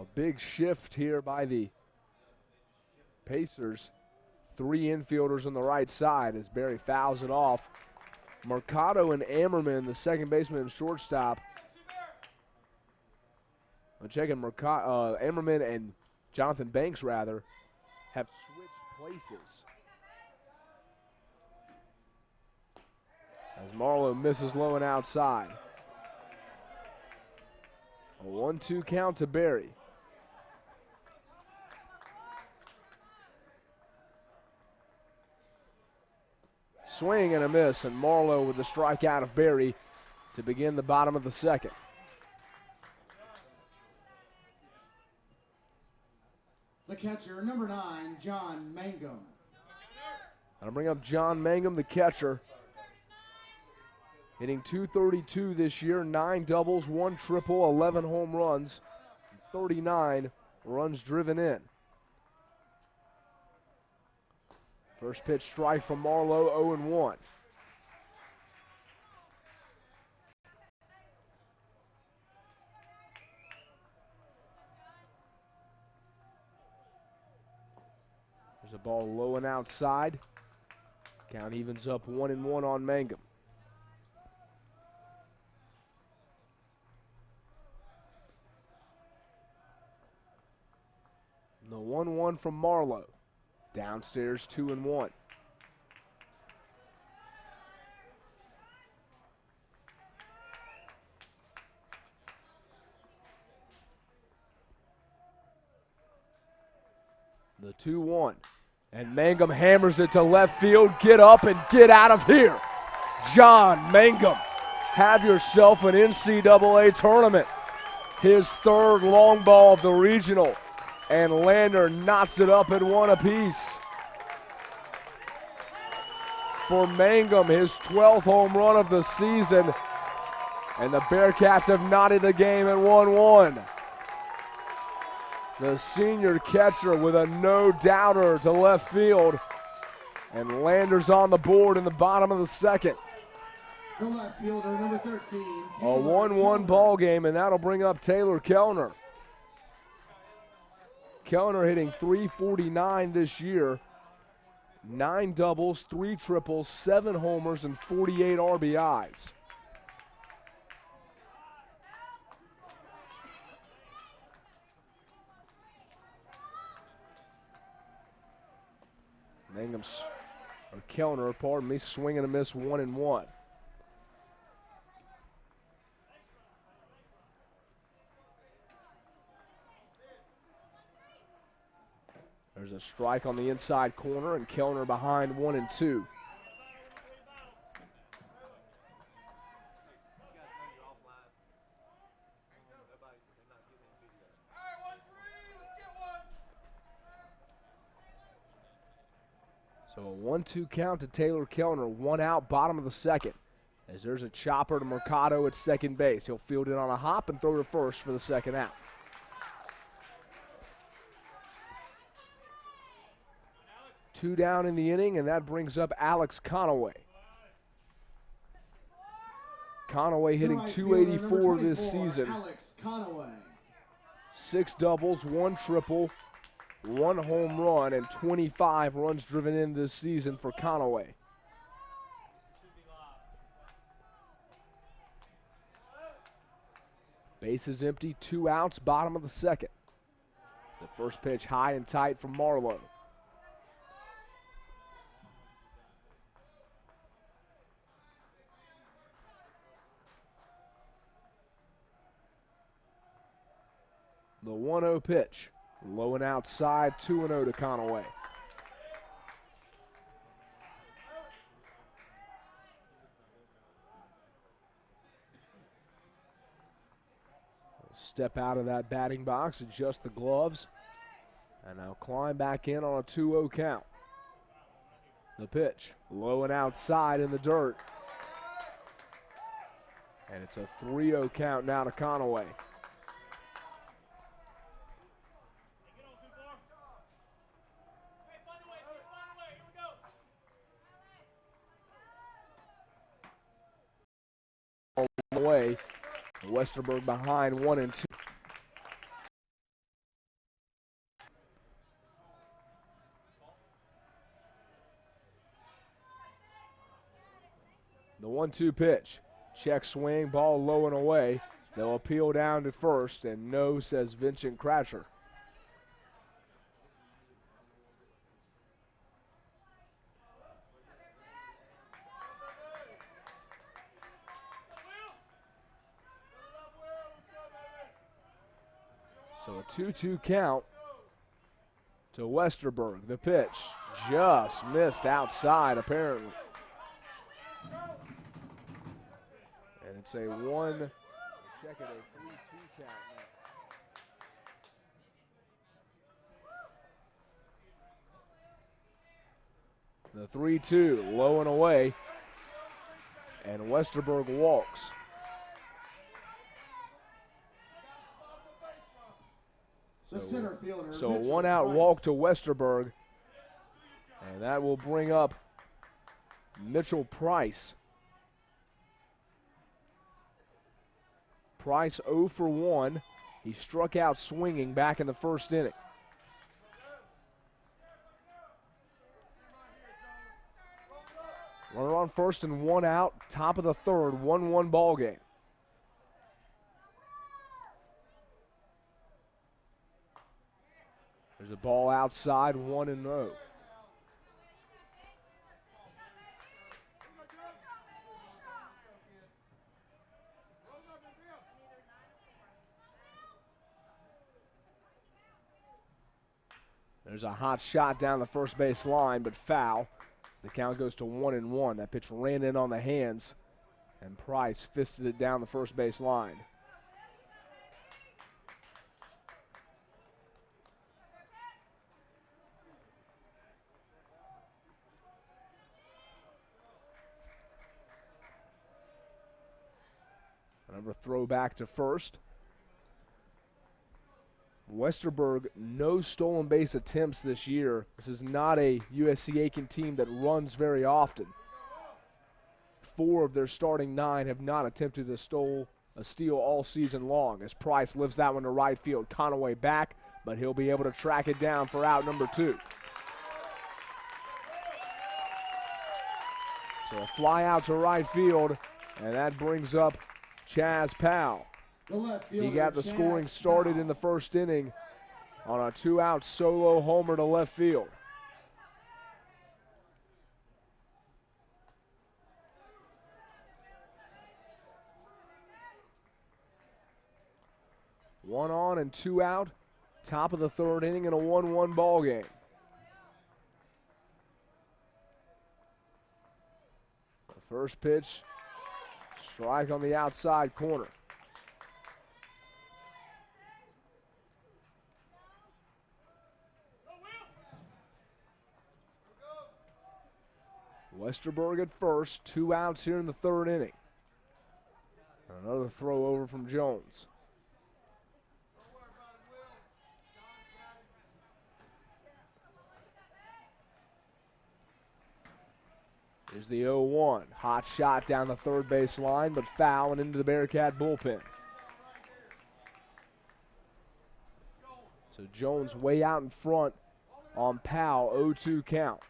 A big shift here by the Pacers. 3 infielders on the right side as Berry fouls it off. Mercado and Ammerman, the second baseman and shortstop. I'm checking Ammerman and Jonathan Banks, rather, have switched places. As Marlowe misses low and outside. A 1-2 count to Berry. Swing and a miss, and Marlowe with the strikeout of Berry to begin the bottom of the second. The catcher, number 9, John Mangum. I'll bring up John Mangum, the catcher. Hitting .232 this year, 9 doubles, 1 triple, 11 home runs, 39 runs driven in. First pitch strike from Marlowe, 0-1. There's a ball low and outside. Count evens up 1-1 on Mangum. The 1-1 from Marlowe. Downstairs 2-1. The 2-1. And Mangum hammers it to left field. Get up and get out of here. John Mangum, have yourself an NCAA tournament. His third long ball of the regional. And Lander knots it up at 1 apiece. For Mangum, his 12th home run of the season. And the Bearcats have knotted the game at 1-1. The senior catcher with a no-doubter to left field. And Lander's on the board in the bottom of the second. The left fielder, number 13. A 1-1 ball game, and that'll bring up Taylor Kellner. Kellner hitting .349 this year. 9 doubles, 3 triples, 7 homers, and 48 RBIs. Kellner, pardon me, swing and a miss, 1-1. There's a strike on the inside corner, and Kellner behind 1-2. So a 1-2 count to Taylor Kellner, 1 out, bottom of the second. As there's a chopper to Mercado at second base. He'll field it on a hop and throw to first for the second out. Two down in the inning, and that brings up Alex Conaway. Conaway hitting .284 this season. Alex Conaway. 6 doubles, 1 triple, 1 home run, and 25 runs driven in this season for Conaway. Bases empty, 2 outs, bottom of the second. The first pitch high and tight from Marlowe. The 1-0 pitch. Low and outside, 2-0 to Conaway. Step out of that batting box, adjust the gloves, and now climb back in on a 2-0 count. The pitch, low and outside in the dirt. And it's a 3-0 count now to Conaway. Away, Westerberg behind 1-2. 1-2 pitch. Check swing, ball low and away. They'll appeal down to first, and no, says Vincent Cratcher. So a 2-2 count to Westerberg. The pitch just missed outside, apparently. And it's a 3-2 count now. The 3-2, low and away, and Westerberg walks. The center fielder. So a Mitchell 1-out Price. walk to Westerberg, and that will bring up Mitchell Price. Price 0 for 1. He struck out swinging back in the first inning. Runner on first and 1 out, top of the third, 1-1 ball game. There's a ball outside, 1-0. There's a hot shot down the first base line, but foul. The count goes to 1-1. That pitch ran in on the hands, and Price fisted it down the first base line. Another throw back to first. Westerberg, no stolen base attempts this year. This is not a USC Aiken team that runs very often. 4 of their starting 9 have not attempted a steal all season long, as Price lifts that one to right field. Conaway back, but he'll be able to track it down for out number 2. So a fly out to right field, and that brings up Chaz Powell. He got the scoring started in the first inning on a 2-out solo homer to left field. One on and 2 out, top of the third inning in a 1-1 ball game. The first pitch, strike on the outside corner. Westerberg at first, 2 outs here in the third inning. Another throw over from Jones. Here's the 0-1. Hot shot down the third base line, but foul and into the Bearcat bullpen. So Jones way out in front on Powell, 0-2 count.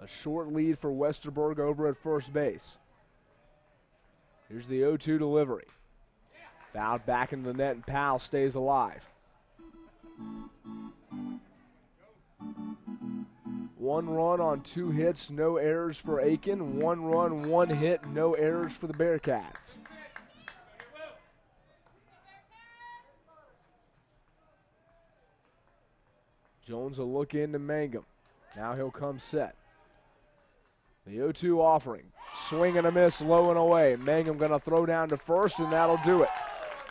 A short lead for Westerberg over at first base. Here's the 0-2 delivery. Fouled back into the net, and Powell stays alive. 1 run on 2 hits, no errors for Aiken. 1 run, 1 hit, no errors for the Bearcats. Jones will look into Mangum. Now he'll come set. The 0-2 offering. Swing and a miss, low and away. Mangum going to throw down to first, and that'll do it.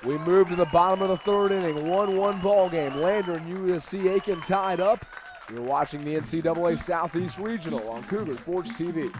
We move to the bottom of the third inning. 1-1 ball game. Lander and USC Aiken tied up. You're watching the NCAA Southeast Regional on Cougar Sports TV.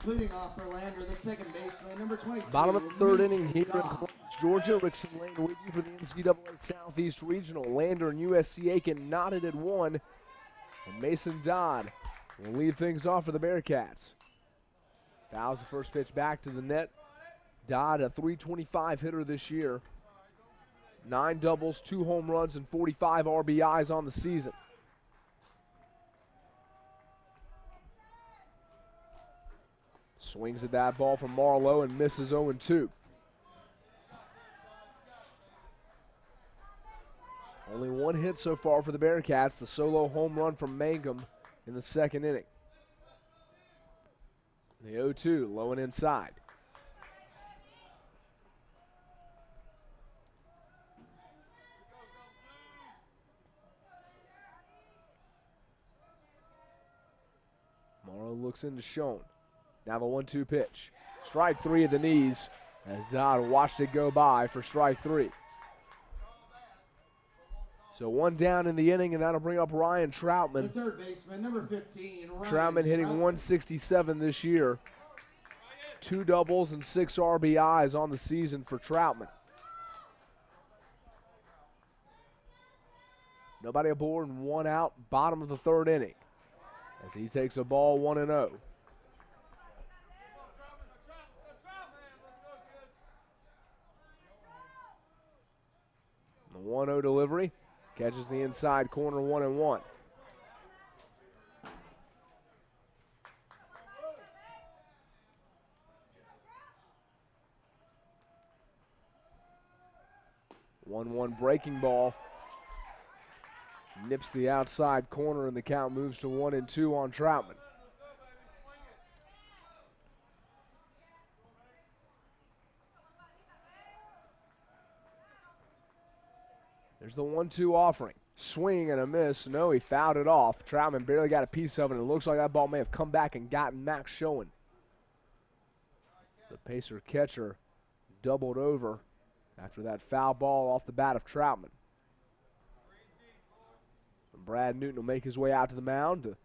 Leading off for Lander, the second baseman, number 22. Bottom of the third Mason inning here in Dodd. Columbus, Georgia. Rickson Lane with you for the NCAA Southeast Regional. Lander and USC Aiken knotted at 1. And Mason Dodd will lead things off for the Bearcats. Fouls the first pitch back to the net. Dodd, a .325 hitter this year. 9 doubles, 2 home runs, and 45 RBIs on the season. Swings at that ball from Marlowe and misses 0-2. Only 1 hit so far for the Bearcats, the solo home run from Mangum in the second inning. The 0-2, low and inside. Morrow looks into Schoen. Now the 1-2 pitch. Strike 3 at the knees as Dodd watched it go by for strike 3. So 1 down in the inning, and that'll bring up Ryan The Troutman. third baseman, number 15. Ryan Troutman hitting Troutman. 167 this year. 2 doubles and 6 RBIs on the season for Troutman. Nobody aboard and 1 out, bottom of the third inning, as he takes a ball 1-0. The 1-0 delivery catches the inside corner, 1-1. One breaking ball nips the outside corner, and the count moves to 1-2 on Troutman. There's the 1-2 offering. Swing and a miss. No, he fouled it off. Troutman barely got a piece of it. It looks like that ball may have come back and gotten Max Schoen. The Pacer catcher doubled over after that foul ball off the bat of Troutman. And Brad Newton will make his way out to the mound to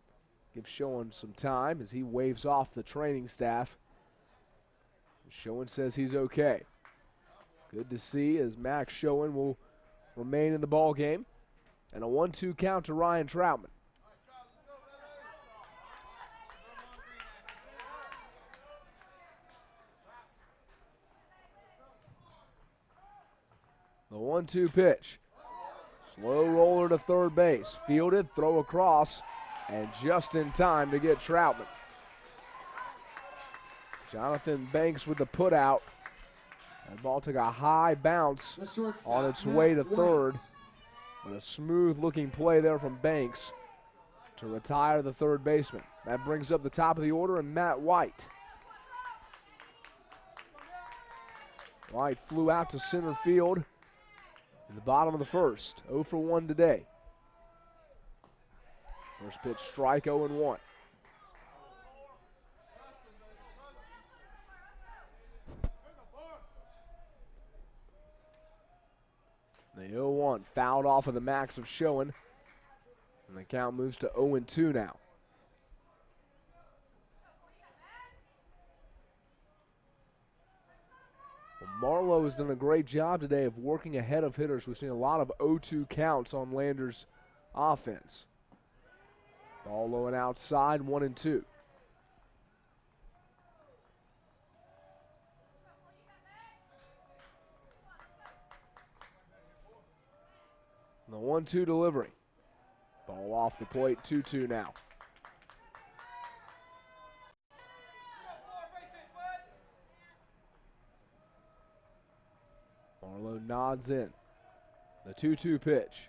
give Schoen some time as he waves off the training staff. Schoen says he's okay. Good to see as Max Schoen will remain in the ball game. And a 1-2 count to Ryan Troutman. The 1-2 pitch. Slow roller to third base. Fielded, throw across, and just in time to get Troutman. Jonathan Banks with the putout. That ball took a high bounce on its way to third. But a smooth-looking play there from Banks to retire the third baseman. That brings up the top of the order and Matt White. White flew out to center field in the bottom of the first. 0 for 1 today. First pitch strike, 0-1. The 0-1 fouled off of the max of Schoen, and the count moves to 0-2 now. Well, Marlowe has done a great job today of working ahead of hitters. We've seen a lot of 0-2 counts on Lander's offense. Ball low and outside, 1-2. The 1-2 delivery. Ball off the plate, 2-2 now. Marlowe nods in. The 2-2 pitch.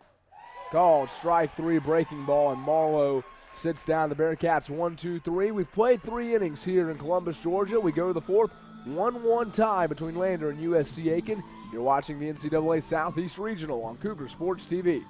Called strike 3, breaking ball, and Marlowe sits down. The Bearcats 1-2-3. We've played 3 innings here in Columbus, Georgia. We go to the 4th. 1-1 tie between Lander and USC Aiken. You're watching the NCAA Southeast Regional on Cougar Sports TV.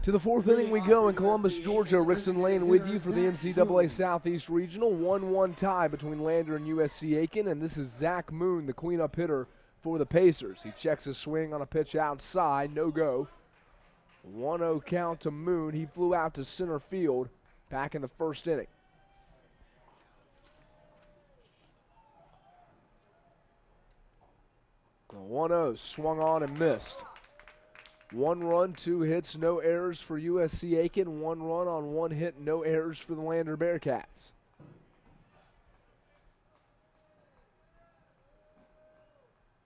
To the fourth inning we go in Columbus, Georgia. Rickson Lane with you for the NCAA Southeast Regional. 1-1 tie between Lander and USC Aiken, and this is Zach Moon, the cleanup hitter for the Pacers. He checks his swing on a pitch outside, no go. 1-0 count to Moon. He flew out to center field back in the first inning. The 1-0 swung on and missed. 1 run, 2 hits, no errors for USC Aiken. 1 run on 1 hit, no errors for the Lander Bearcats.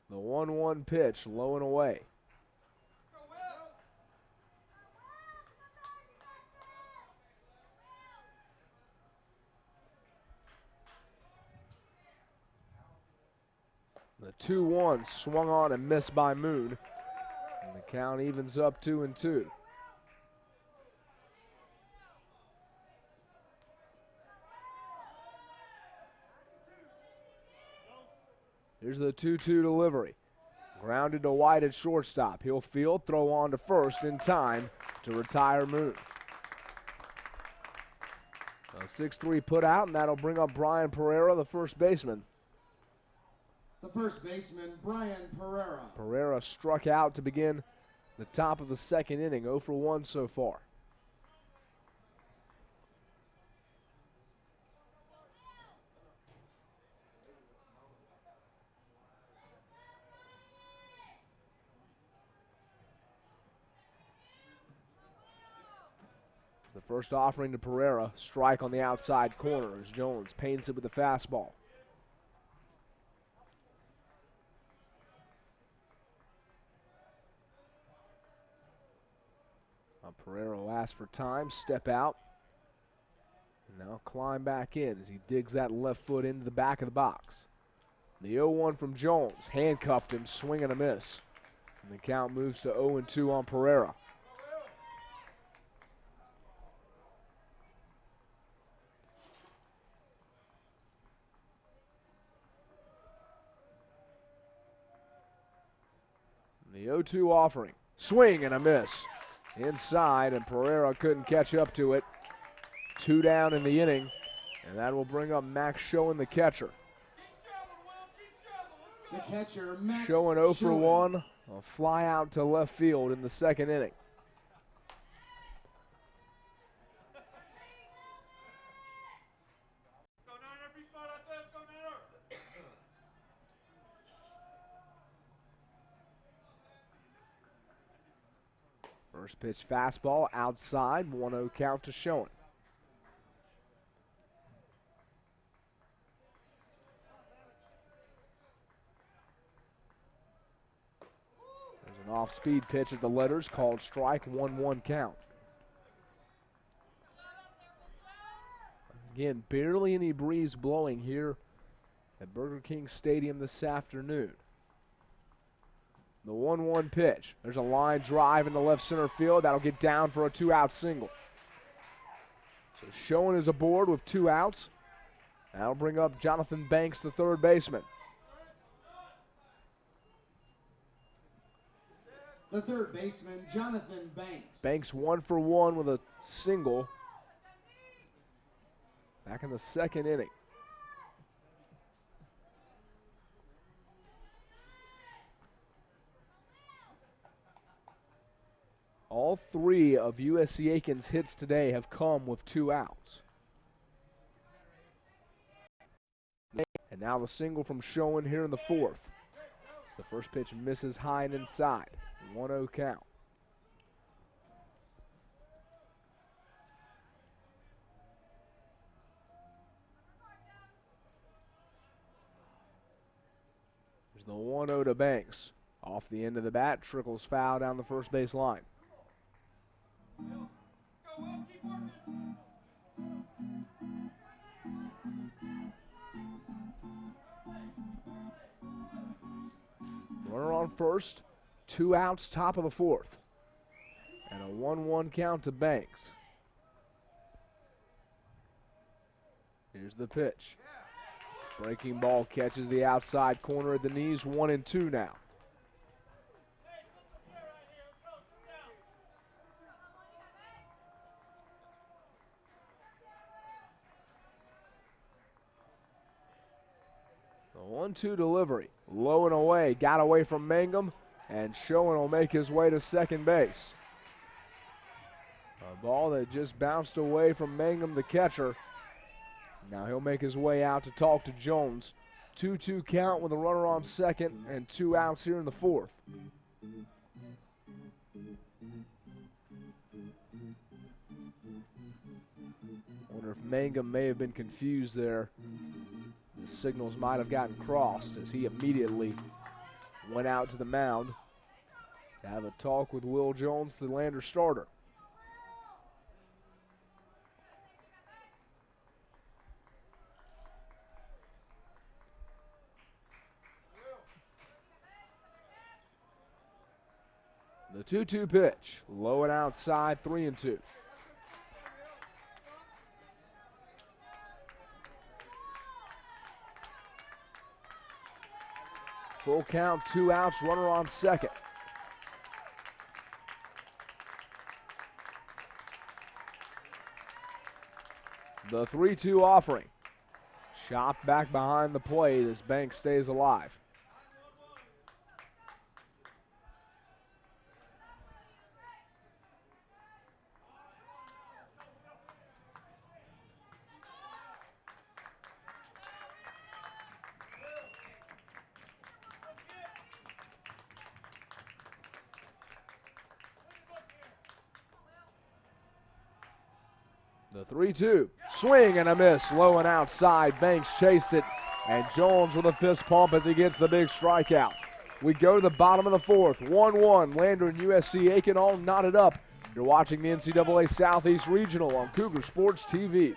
The 1-1 pitch, low and away. The 2-1 swung on and missed by Moon. And the count evens up 2-2. Here's the 2-2 delivery. Grounded to wide at shortstop. He'll field, throw on to first in time to retire Moon. A 6-3 put out, and that'll bring up Brian Pereira, the first baseman. The first baseman, Brian Pereira. Pereira struck out to begin the top of the second inning, 0 for 1 so far. The first offering to Pereira, strike on the outside corner as Jones paints it with the fastball. Pereira will ask for time, step out, and now climb back in as he digs that left foot into the back of the box. The 0-1 from Jones, handcuffed him, swing and a miss. And the count moves to 0-2 on Pereira. The 0-2 offering, swing and a miss. Inside, and Pereira couldn't catch up to it. 2 down in the inning, and that will bring up Max Schoen, the catcher. The catcher, Max Schoen 0 for 1, a fly out to left field in the second inning. First pitch fastball outside, 1-0 count to Schoen. There's an off-speed pitch at the letters called strike, 1-1 count. Again, barely any breeze blowing here at Burger King Stadium this afternoon. The 1-1 pitch. There's a line drive in the left center field. That'll get down for a 2-out single. So Schoen is aboard with 2 outs. That'll bring up Jonathan Banks, the third baseman. The third baseman, Jonathan Banks. Banks 1 for 1 with a single back in the second inning. All 3 of USC Aiken's hits today have come with 2 outs. And now the single from Schoen here in the fourth. So the first pitch misses high and inside. 1-0 count. There's the 1-0 to Banks. Off the end of the bat, trickles foul down the first base line. Runner on first, 2 outs, top of the fourth. And a 1-1 count to Banks. Here's the pitch. Breaking ball catches the outside corner at the knees, 1-2 now. The 1-2 delivery, low and away, got away from Mangum, and Schoen will make his way to second base. A ball that just bounced away from Mangum, the catcher. Now he'll make his way out to talk to Jones. 2-2 count with a runner on second and 2 outs here in the fourth. Wonder if Mangum may have been confused there. The signals might have gotten crossed as he immediately went out to the mound to have a talk with Will Jones, the Lander starter. The 2-2 pitch, low and outside, 3-2. Full count, 2 outs, runner on second. The 3-2 offering. Shot back behind the plate as Banks stays alive. The 3-2, swing and a miss, low and outside. Banks chased it, and Jones with a fist pump as he gets the big strikeout. We go to the bottom of the fourth, 1-1. Lander and USC Aiken all knotted up. You're watching the NCAA Southeast Regional on Cougar Sports TV.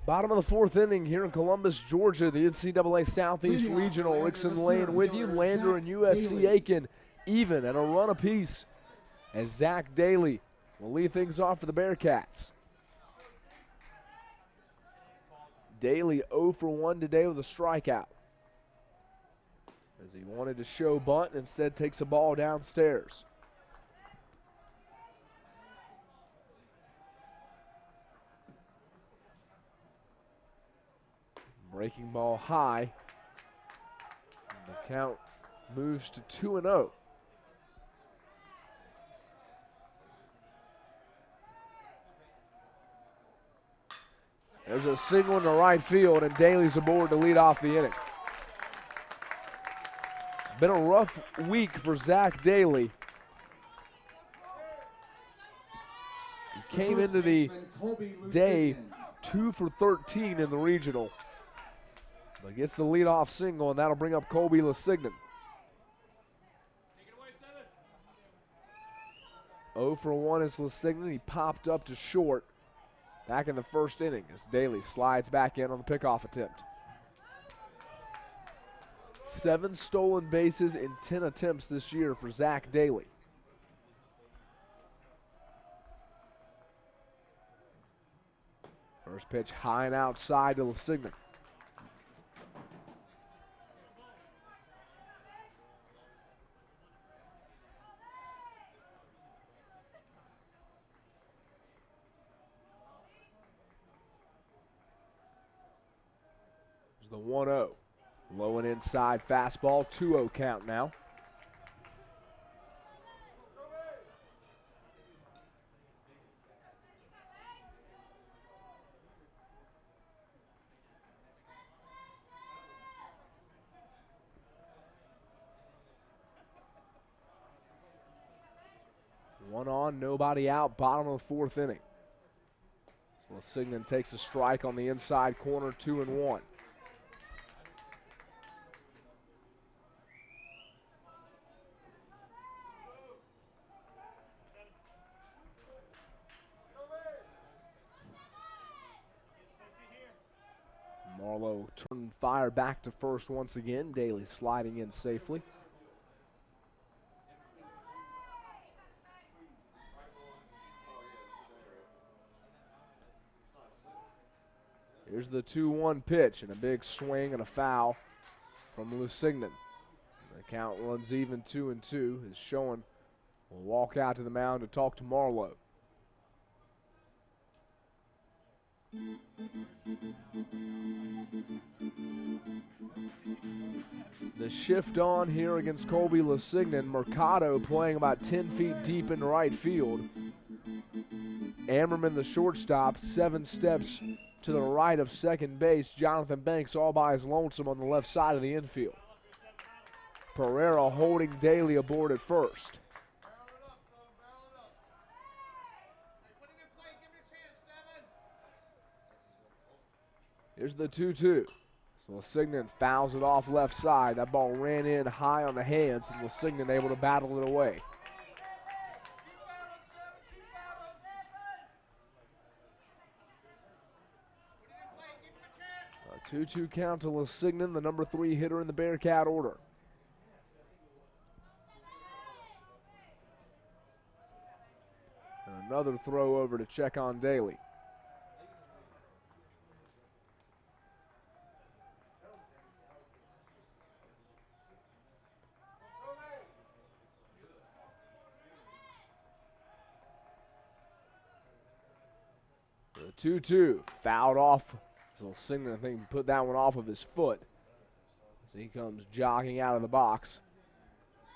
Bottom of the fourth inning here in Columbus, Georgia, the NCAA Southeast Regional. Rickson Lane with you. Lander and USC Aiken even at a run apiece as Zach Daly will lead things off for the Bearcats. Daly 0 for 1 today with a strikeout, as he wanted to show bunt and instead takes a ball downstairs. Breaking ball high. And the count moves to 2-0. There's a single in the right field, and Daly's aboard to lead off the inning. Been a rough week for Zach Daly. He came into the day 2 for 13 in the regional. But gets the leadoff single, and that'll bring up Colby Lesignan. 0 for 1 is Lesignan. He popped up to short back in the first inning as Daly slides back in on the pickoff attempt. 7 stolen bases in 10 attempts this year for Zach Daly. First pitch high and outside to Lesignan. There's the 1-0. Low and inside fastball, 2-0 count now. One on, nobody out, bottom of the 4th inning. So Lesignan takes a strike on the inside corner, 2-1. Marlowe turned fire back to first once again. Daly sliding in safely. Here's the 2-1 pitch, and a big swing and a foul from Lesignan. The count runs even 2-2. As Schoen will walk out to the mound to talk to Marlowe. The shift on here against Colby Lesignan. Mercado playing about 10 feet deep in right field. Ammerman, the shortstop, 7 steps to the right of second base. Jonathan Banks all by his lonesome on the left side of the infield. Pereira holding Daly aboard at first. Here's the 2-2. So Lesignan fouls it off left side. That ball ran in high on the hands, and Lesignan able to battle it away. A 2-2 count to Lesignan, the number 3 hitter in the Bearcat order. And another throw over to check on Daly. The 2-2 fouled off. So Lesignan, I think, put that one off of his foot. As he comes jogging out of the box.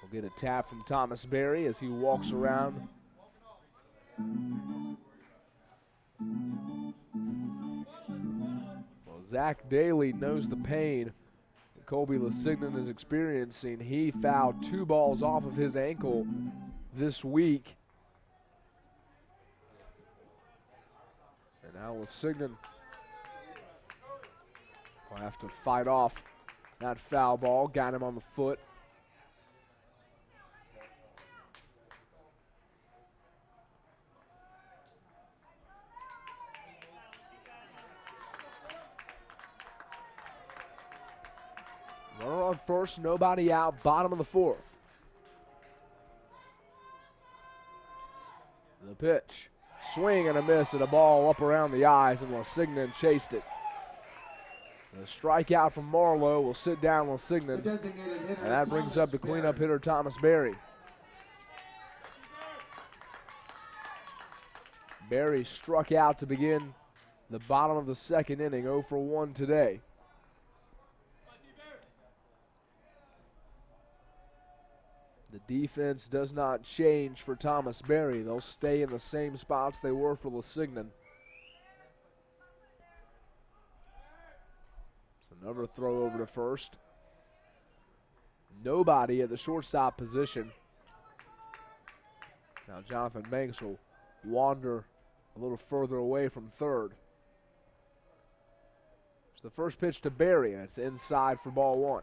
We'll get a tap from Thomas Berry as he walks around. Well, Zach Daly knows the pain that Colby Lesignan is experiencing. He fouled 2 balls off of his ankle this week. And now Lesignan will have to fight off that foul ball. Got him on the foot. Runner on first, nobody out, bottom of the 4th. The pitch. Swing and a miss, and a ball up around the eyes, and Lesignan chased it. The strikeout from Marlowe will sit down Lesignan, and that brings up the cleanup hitter Thomas Berry. Berry struck out to begin the bottom of the 2nd inning, 0 for 1 today. The defense does not change for Thomas Berry. They'll stay in the same spots they were for Lesignan. So another throw over to first. Nobody at the shortstop position. Now Jonathan Banks will wander a little further away from third. It's the first pitch to Berry, and it's inside for ball 1.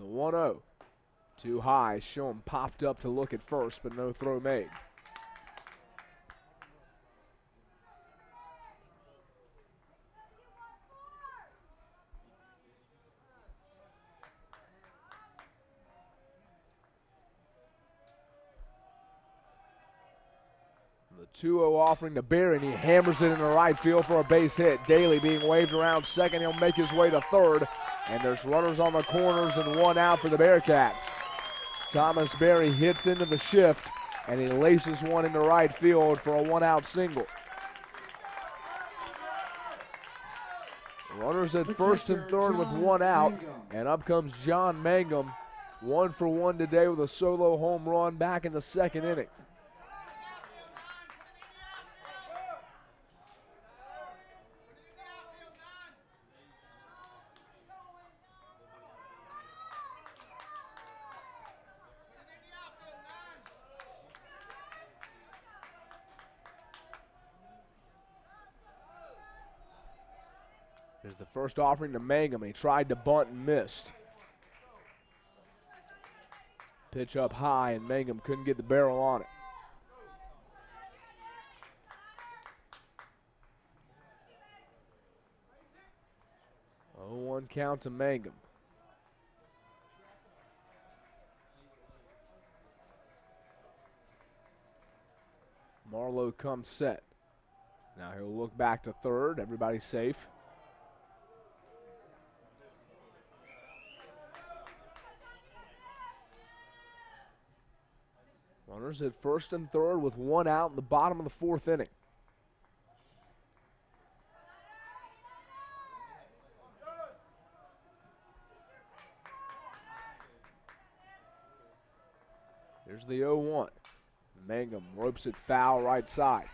The 1-0. Too high. Shum popped up to look at first, but no throw made. The 2-0 offering to Berry, and he hammers it into right field for a base hit. Daly being waved around second. He'll make his way to third, and there's runners on the corners and one out for the Bearcats. Thomas Berry hits into the shift, and he laces one into right field for a one-out single. Runners at first and third with one out, and up comes John Mangum. 1 for 1 today with a solo home run back in the second inning. Here's the first offering to Mangum. He tried to bunt and missed. Pitch up high, and Mangum couldn't get the barrel on it. Oh, 1 count to Mangum. Marlowe comes set. Now he'll look back to third. Everybody's safe. Runners at first and third with one out in the bottom of the fourth inning. Here's the 0-1. Mangum ropes it foul right side.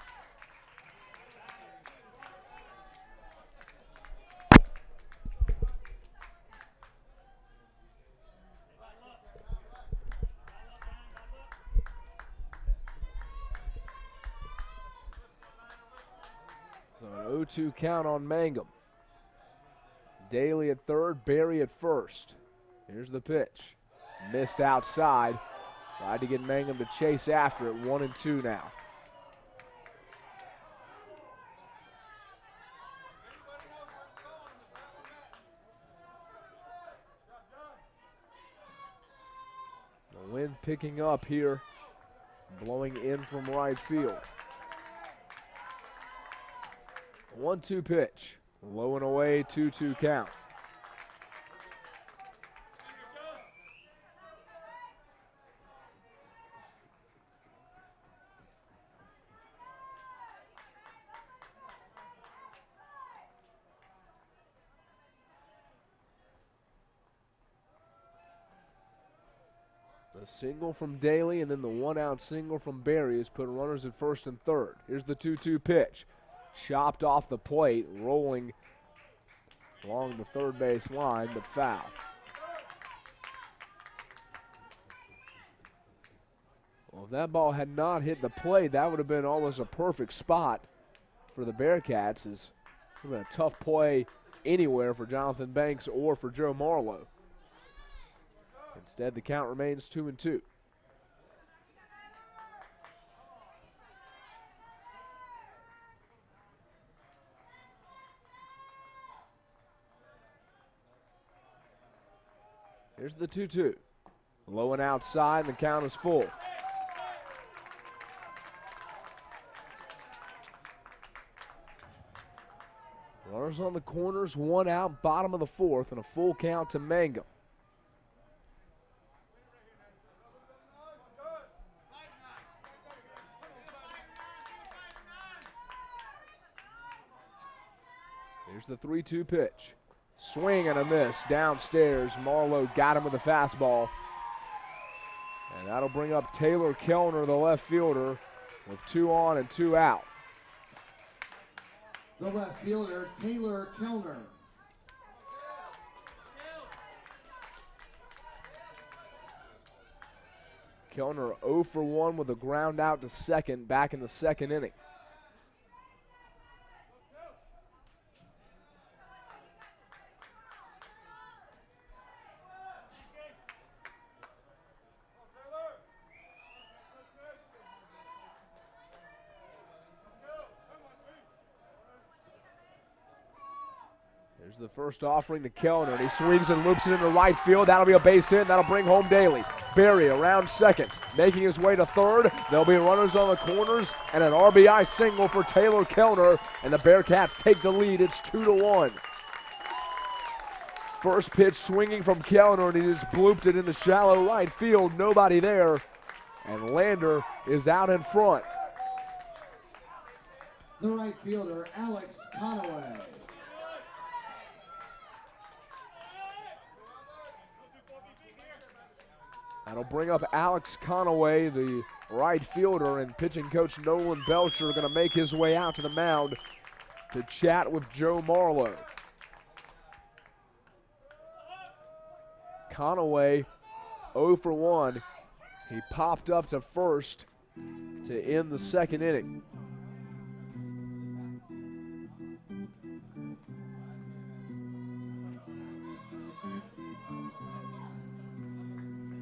So an 0-2 count on Mangum. Daly at third, Berry at first. Here's the pitch. Missed outside. Tried to get Mangum to chase after it. 1-2 now. The wind picking up here, blowing in from right field. 1-2 pitch. Low and away, 2-2 count. The single from Daly and then the one-out single from Berry has put runners at first and third. Here's the 2-2 pitch. Chopped off the plate, rolling along the third base line, but foul. Well, if that ball had not hit the plate, that would have been almost a perfect spot for the Bearcats. It's been a tough play anywhere for Jonathan Banks or for Joe Marlowe. Instead, the count remains 2-2. Here's the 2-2. Low and outside, and the count is full. Runners on the corners, one out, bottom of the fourth, and a full count to Mangum. Here's the 3-2 pitch. Swing and a miss downstairs. Marlowe got him with a fastball. And that'll bring up Taylor Kellner, the left fielder, with 2 on and 2 out. The left fielder, Taylor Kellner. Kellner 0 for 1 with a ground out to second back in the second inning. There's the first offering to Kellner, and he swings and loops it into right field. That'll be a base hit, and that'll bring home Daly. Berry around second, making his way to third. There'll be runners on the corners, and an RBI single for Taylor Kellner, and the Bearcats take the lead. It's 2-1. First pitch swinging from Kellner, and he just blooped it into shallow right field. Nobody there, and Lander is out in front. The right fielder, Alex Conaway. That'll bring up Alex Conaway, the right fielder, and pitching coach Nolan Belcher going to make his way out to the mound to chat with Joe Marlowe. Conaway 0 for 1. He popped up to first to end the second inning.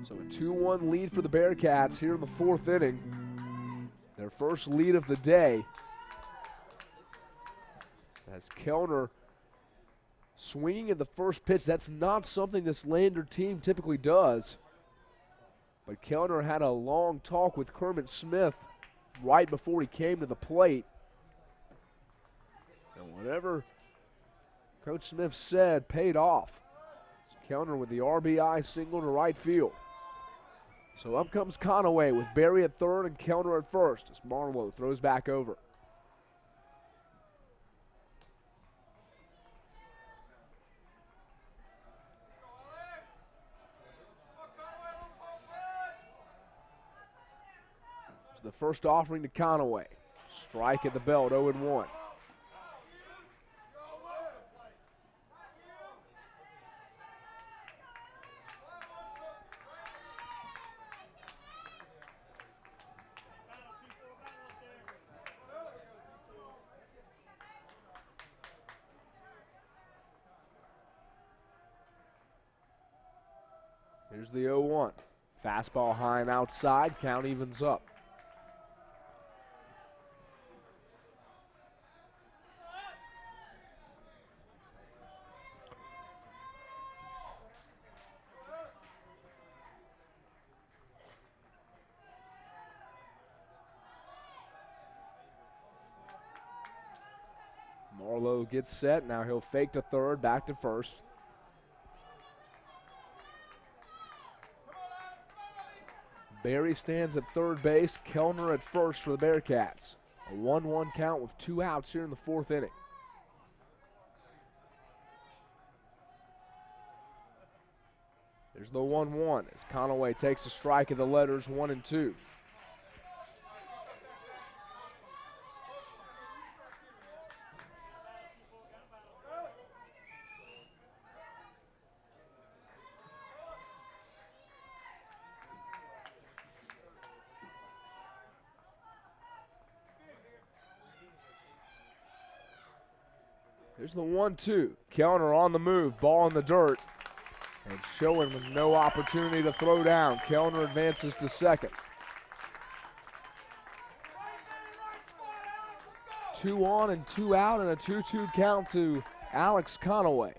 So a 2-1 lead for the Bearcats here in the fourth inning. Their first lead of the day. As Kellner swinging at the first pitch. That's not something this Lander team typically does. But Kellner had a long talk with Kermit Smith right before he came to the plate. And whatever Coach Smith said paid off. Kellner with the RBI single to right field. So up comes Conaway with Berry at third and Kellner at first as Marlowe throws back over. So the first offering to Conaway. Strike at the belt, 0-1. Here's the 0-1. Fastball high and outside. Count evens up. Marlowe gets set. Now he'll fake to third, back to first. Berry stands at third base, Kellner at first for the Bearcats. A 1-1 count with 2 outs here in the fourth inning. There's the 1-1 as Conaway takes a strike at the letters 1 and 2. Here's the 1-2. Kellner on the move, ball in the dirt. And showing with no opportunity to throw down. Kellner advances to second. 2 on and 2 out and a 2-2 count to Alex Conaway.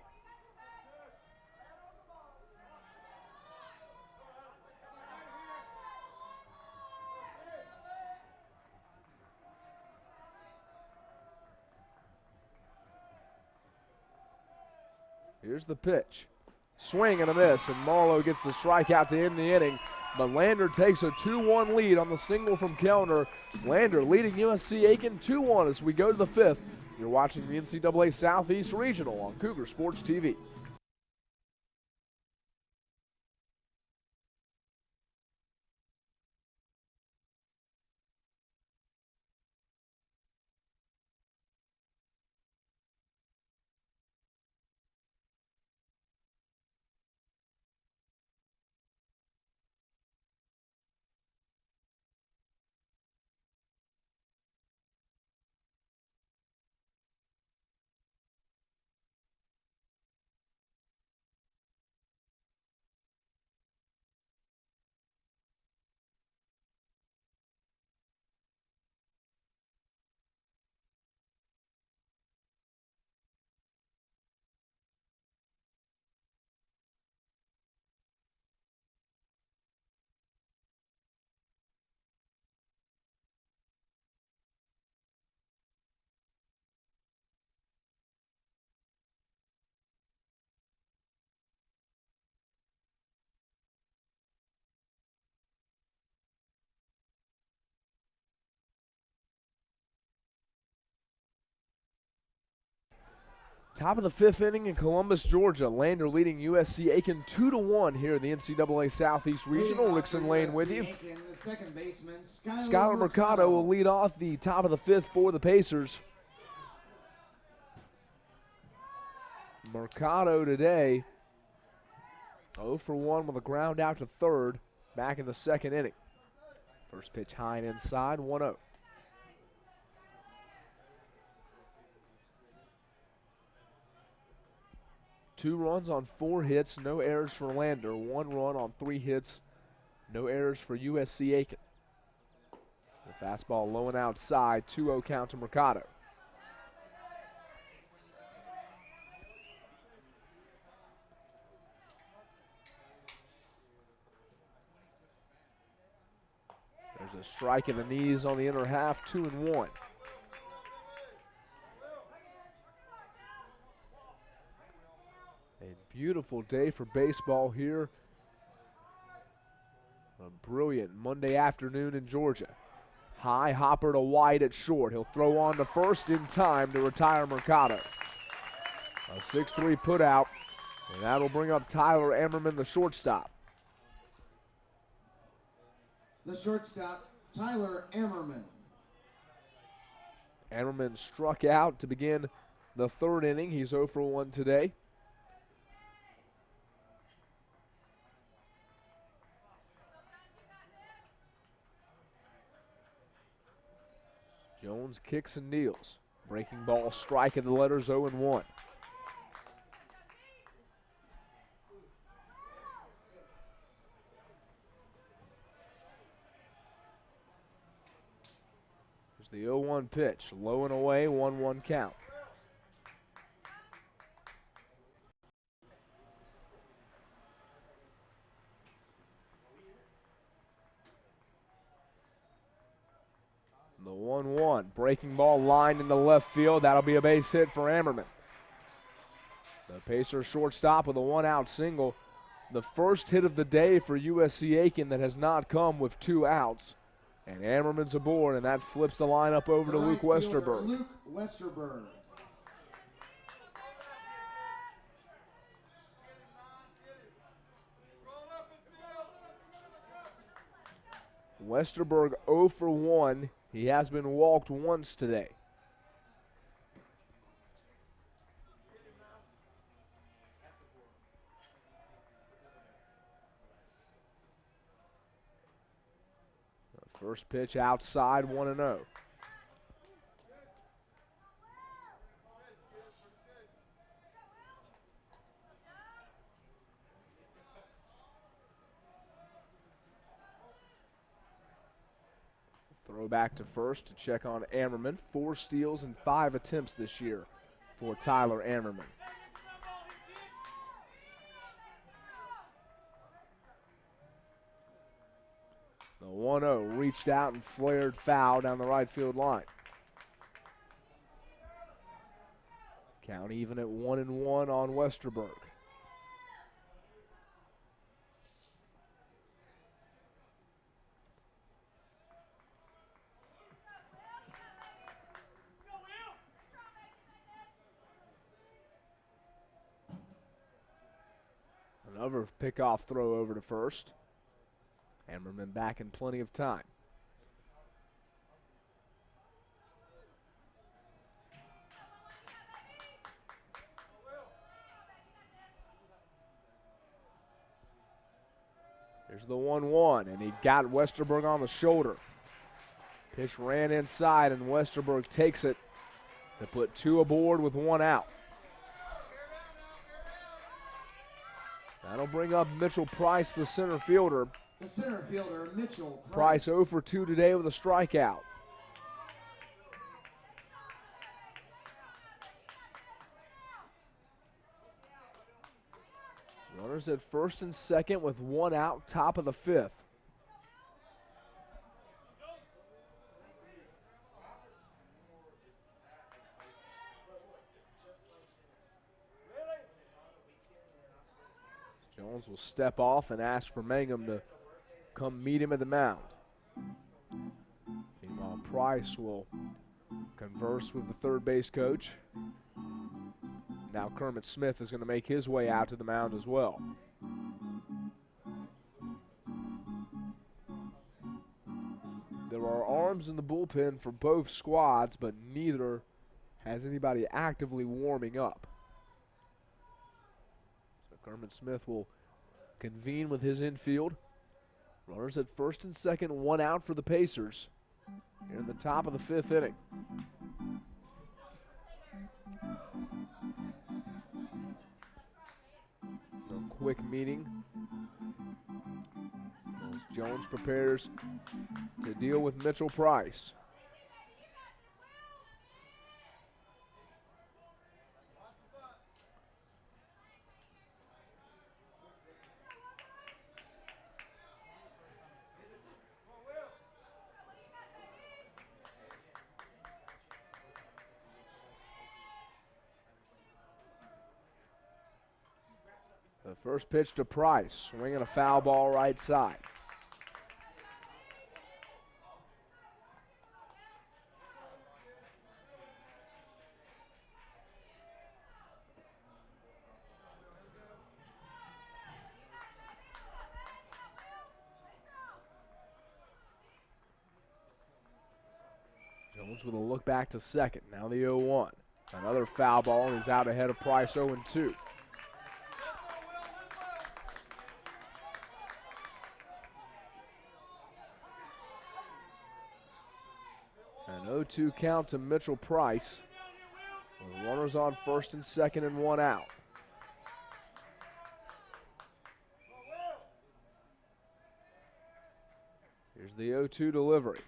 Here's the pitch. Swing and a miss, and Marlowe gets the strikeout to end the inning. But Lander takes a 2-1 lead on the single from Kellner. Lander leading USC Aiken 2-1 as we go to the fifth. You're watching the NCAA Southeast Regional on Cougar Sports TV. Top of the 5th inning in Columbus, Georgia. Lander leading USC Aiken 2-1 here in the NCAA Southeast Regional. Rickson Lane with you. Aiken, the second baseman, Skylar Mercado will lead off the top of the 5th for the Pacers. Mercado today 0 for 1 with a ground out to third back in the 2nd inning. First pitch high and inside, 1-0. Two runs on 4 hits, no errors for Lander. 1 run on 3 hits, no errors for USC Aiken. The fastball low and outside, 2-0 count to Mercado. There's a strike in the knees on the inner half, 2-1. A beautiful day for baseball here. A brilliant Monday afternoon in Georgia. High hopper to White at short. He'll throw on to first in time to retire Mercado. A 6-3 put out, and that'll bring up Tyler Ammerman, the shortstop. The shortstop, Tyler Ammerman. Ammerman struck out to begin the 3rd inning. He's 0 for 1 today. Jones kicks and kneels. Breaking ball, strike at the letters, 0-1. There's the 0-1 pitch, low and away, 1-1 count. The 1-1, breaking ball lined into left field. That'll be a base hit for Ammerman. The Pacers shortstop with a 1-out single. The first hit of the day for USC Aiken that has not come with 2 outs. And Ammerman's aboard, and that flips the lineup over to Luke Westerberg. Luke Westerberg. Westerberg 0 for 1. He has been walked once today. First pitch outside, 1-0. Throw back to first to check on Ammerman. 4 steals and 5 attempts this year for Tyler Ammerman. The 1-0 reached out and flared foul down the right field line. Count even at 1-1 on Westerberg. Another pickoff throw over to first. Ammerman back in plenty of time. Here's the 1-1, and he got Westerberg on the shoulder. Pitch ran inside, and Westerberg takes it to put 2 aboard with 1 out. That'll bring up Mitchell Price, the center fielder. The center fielder, Mitchell Price 0 for 2 today with a strikeout. Runners at first and second with 1 out, top of the 5th. Jones will step off and ask for Mangum to come meet him at the mound. Meanwhile, Price will converse with the third base coach. Now Kermit Smith is going to make his way out to the mound as well. There are arms in the bullpen for both squads, but neither has anybody actively warming up. So Kermit Smith will convene with his infield. Runners at first and second, one out for the Pacers here in the top of the fifth inning. A quick meeting as Jones prepares to deal with Mitchell Price. The first pitch to Price, swinging a foul ball right side. Jones with a look back to second. Now the 0-1. Another foul ball, and he's out ahead of Price 0-2. An 0-2 count to Mitchell Price. With runners on first and second and one out. Here's the 0-2 delivery.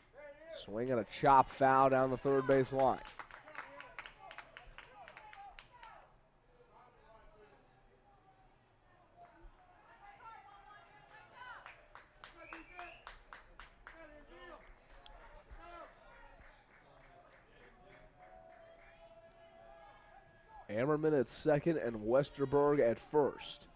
Swing and a chop foul down the third base line. Ammerman at second and Westerberg at first.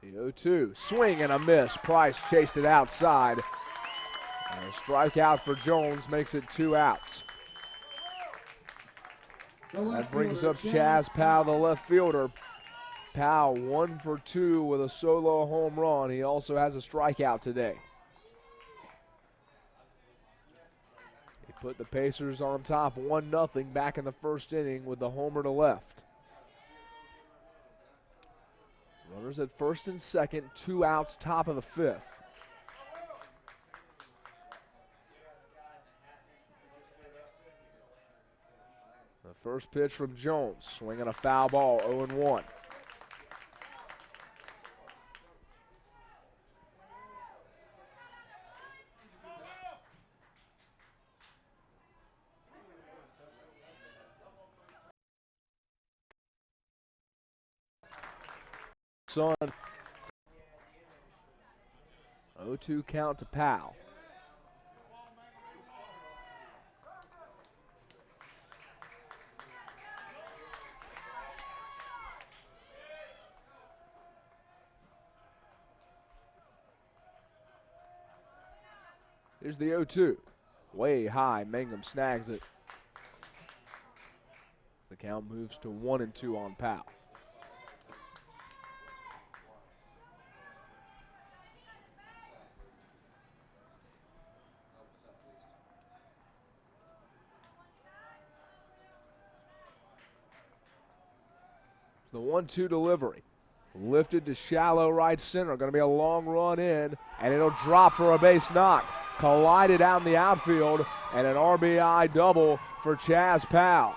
The 0-2, swing and a miss. Price chased it outside. And a strikeout for Jones makes it 2 outs. That brings up Chaz Powell, the left fielder. Powell 1 for 2 with a solo home run. He also has a strikeout today. He put the Pacers on top 1-0 back in the first inning with the homer to left. Runners at first and second, 2 outs, top of the fifth. The first pitch from Jones, swinging a foul ball, 0-1. Son. 0-2 count to Powell. Here's the 0-2. Way high. Mangum snags it. The count moves to 1-2 on Powell. The 1-2 delivery. Lifted to shallow right center. Going to be a long run in, and it'll drop for a base knock. Collided out in the outfield, and an RBI double for Chaz Powell.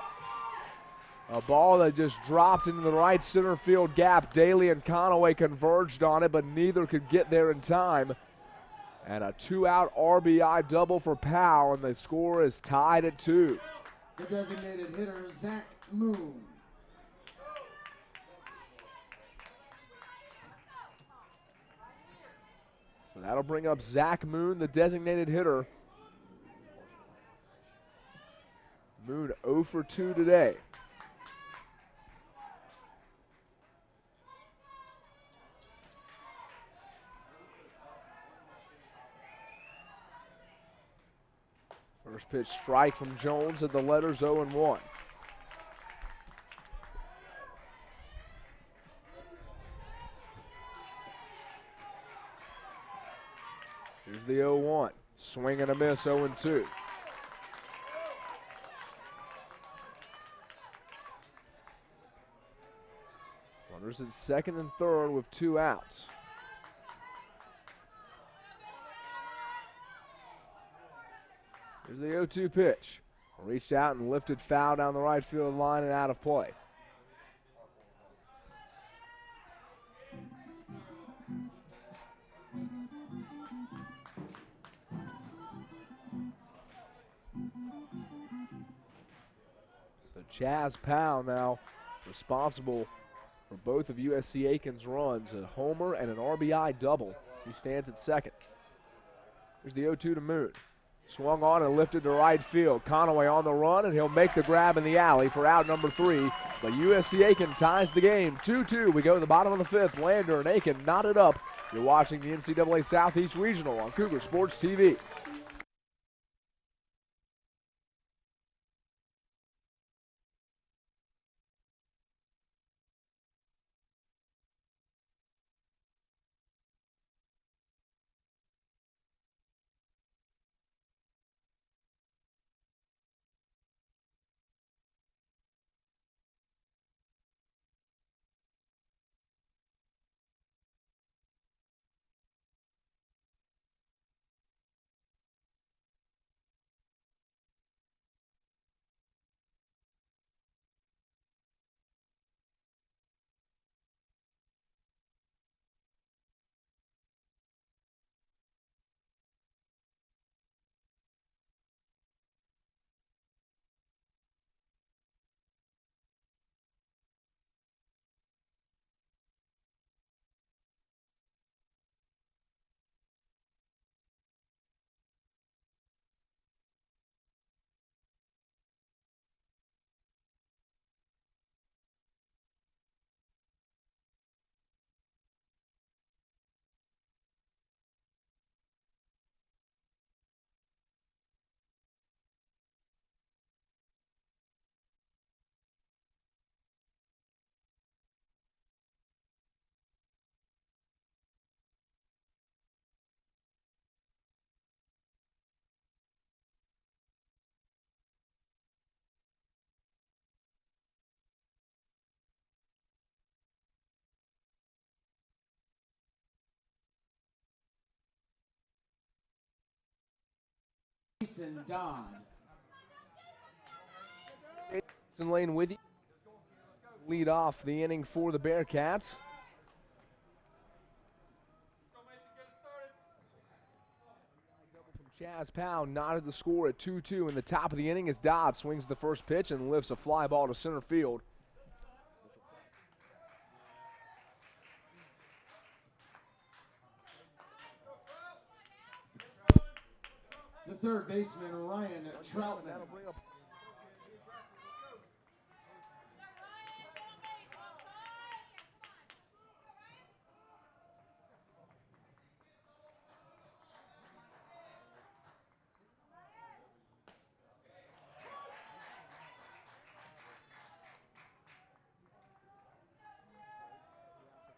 A ball that just dropped into the right center field gap. Daly and Conaway converged on it, but neither could get there in time. And a 2-out RBI double for Powell, and the score is tied at 2. The designated hitter, Zach Moon. So that'll bring up Zach Moon, the designated hitter. Moon 0 for 2 today. First pitch strike from Jones at the letters 0-1. Here's the 0-1. Swing and a miss, 0-2. Runners at second and third with 2 outs. Here's the 0-2 pitch. Reached out and lifted foul down the right field line and out of play. So Chaz Powell now responsible for both of USC Aiken's runs, a homer and an RBI double. He stands at second. Here's the 0-2 to Moon. Swung on and lifted to right field. Conaway on the run, and he'll make the grab in the alley for out number 3. But USC Aiken ties the game 2-2. We go to the bottom of the 5th. Lander and Aiken knotted up. You're watching the NCAA Southeast Regional on Cougar Sports TV. Don. Lane with you. Lead off the inning for the Bearcats. Chaz Powell knotted the score at 2-2 in the top of the inning as Dodd swings the first pitch and lifts a fly ball to center field. The third baseman, Ryan Troutman.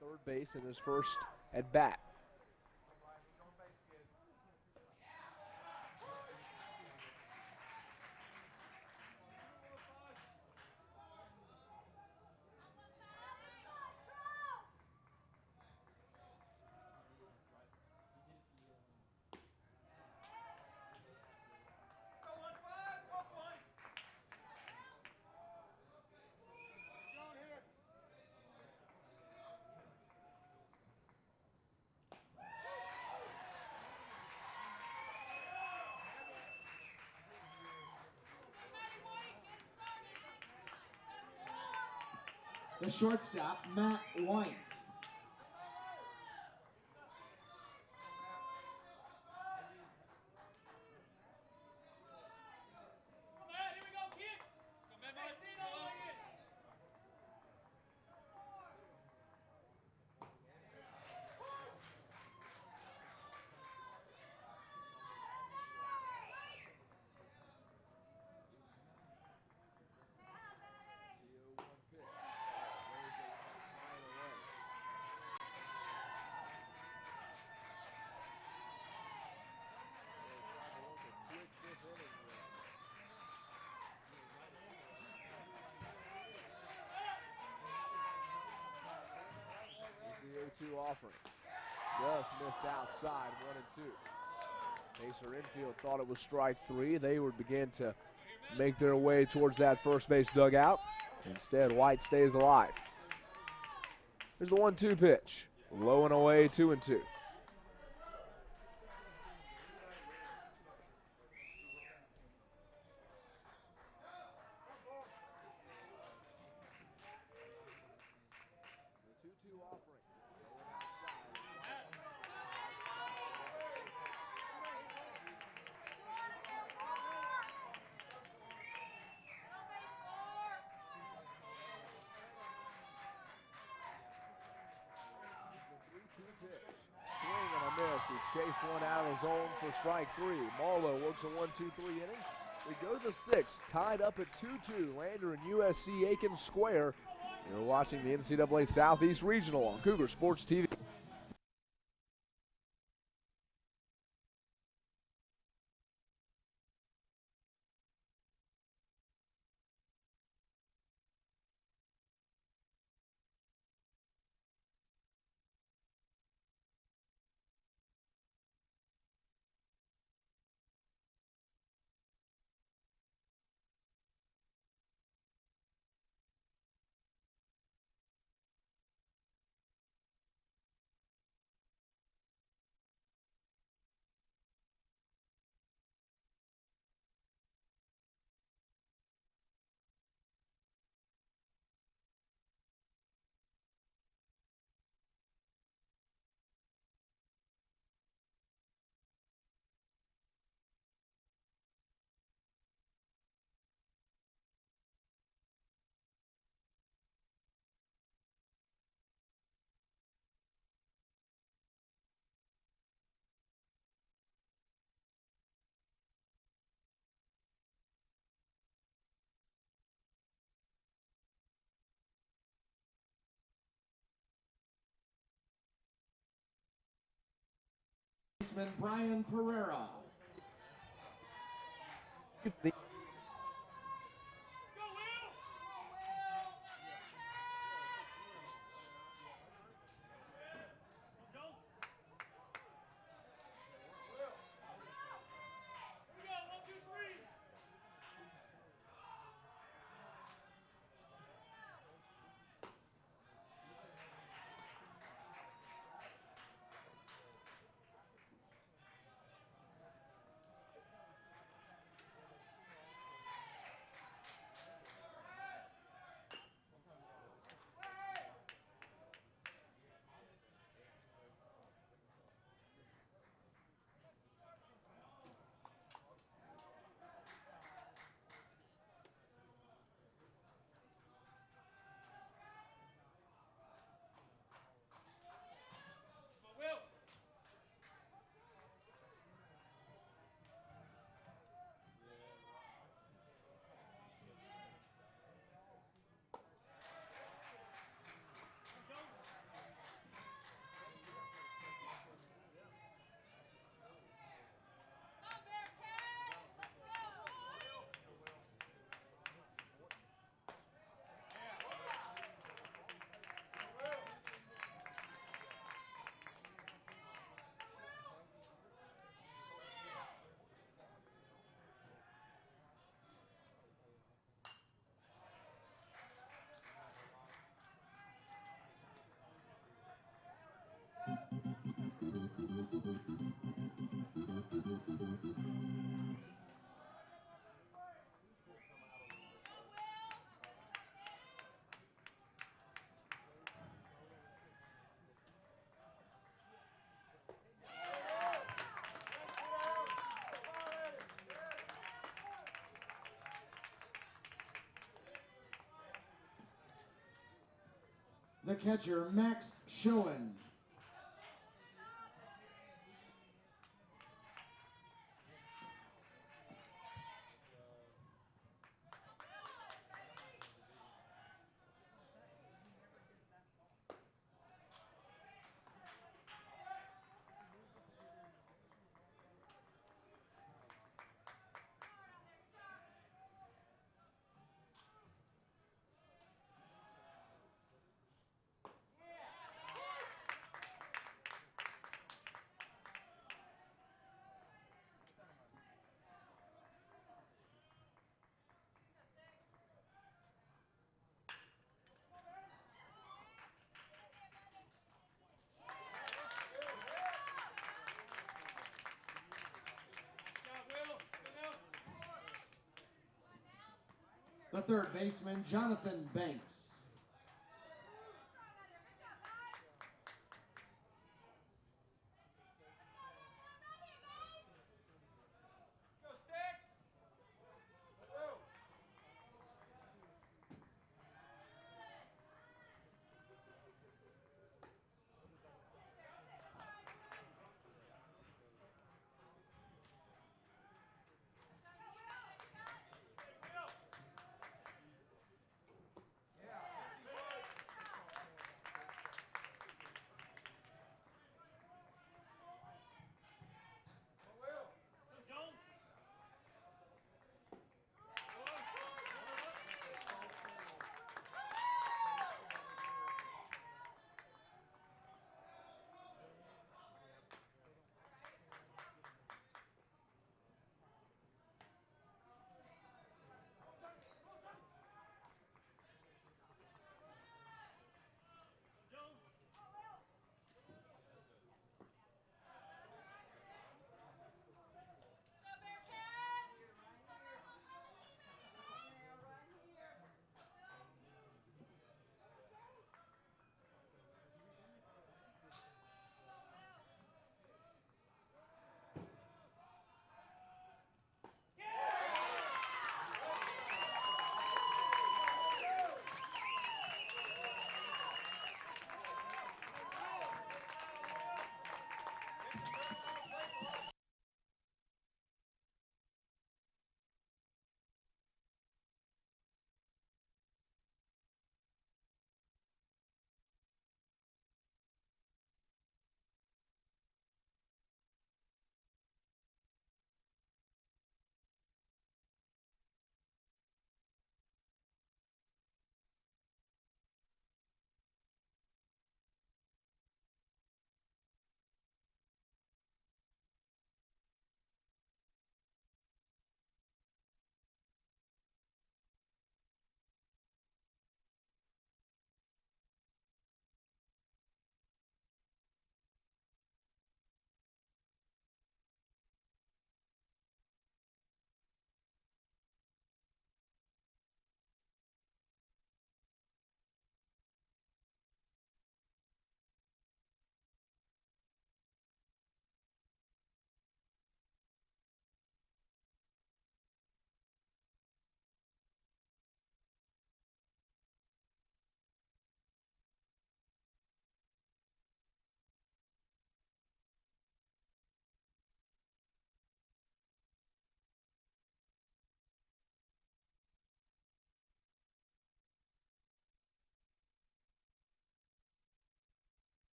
Third base in his first at bat. The shortstop, Matt White. 0-2 offering. Just missed outside, 1-2. Pacer infield thought it was strike three. They would begin to make their way towards that first base dugout. Instead, White stays alive. Here's the 1-2 pitch. Low and away, 2-2. Swing and a miss. He chased one out of the zone for strike three. Marlowe works a 1-2-3 inning. We go to the sixth, tied up at 2-2. Lander and USC Aiken Square. You're watching the NCAA Southeast Regional on Cougar Sports TV. Brian Pereira. The catcher, Max Schoen. The third baseman, Jonathan Banks.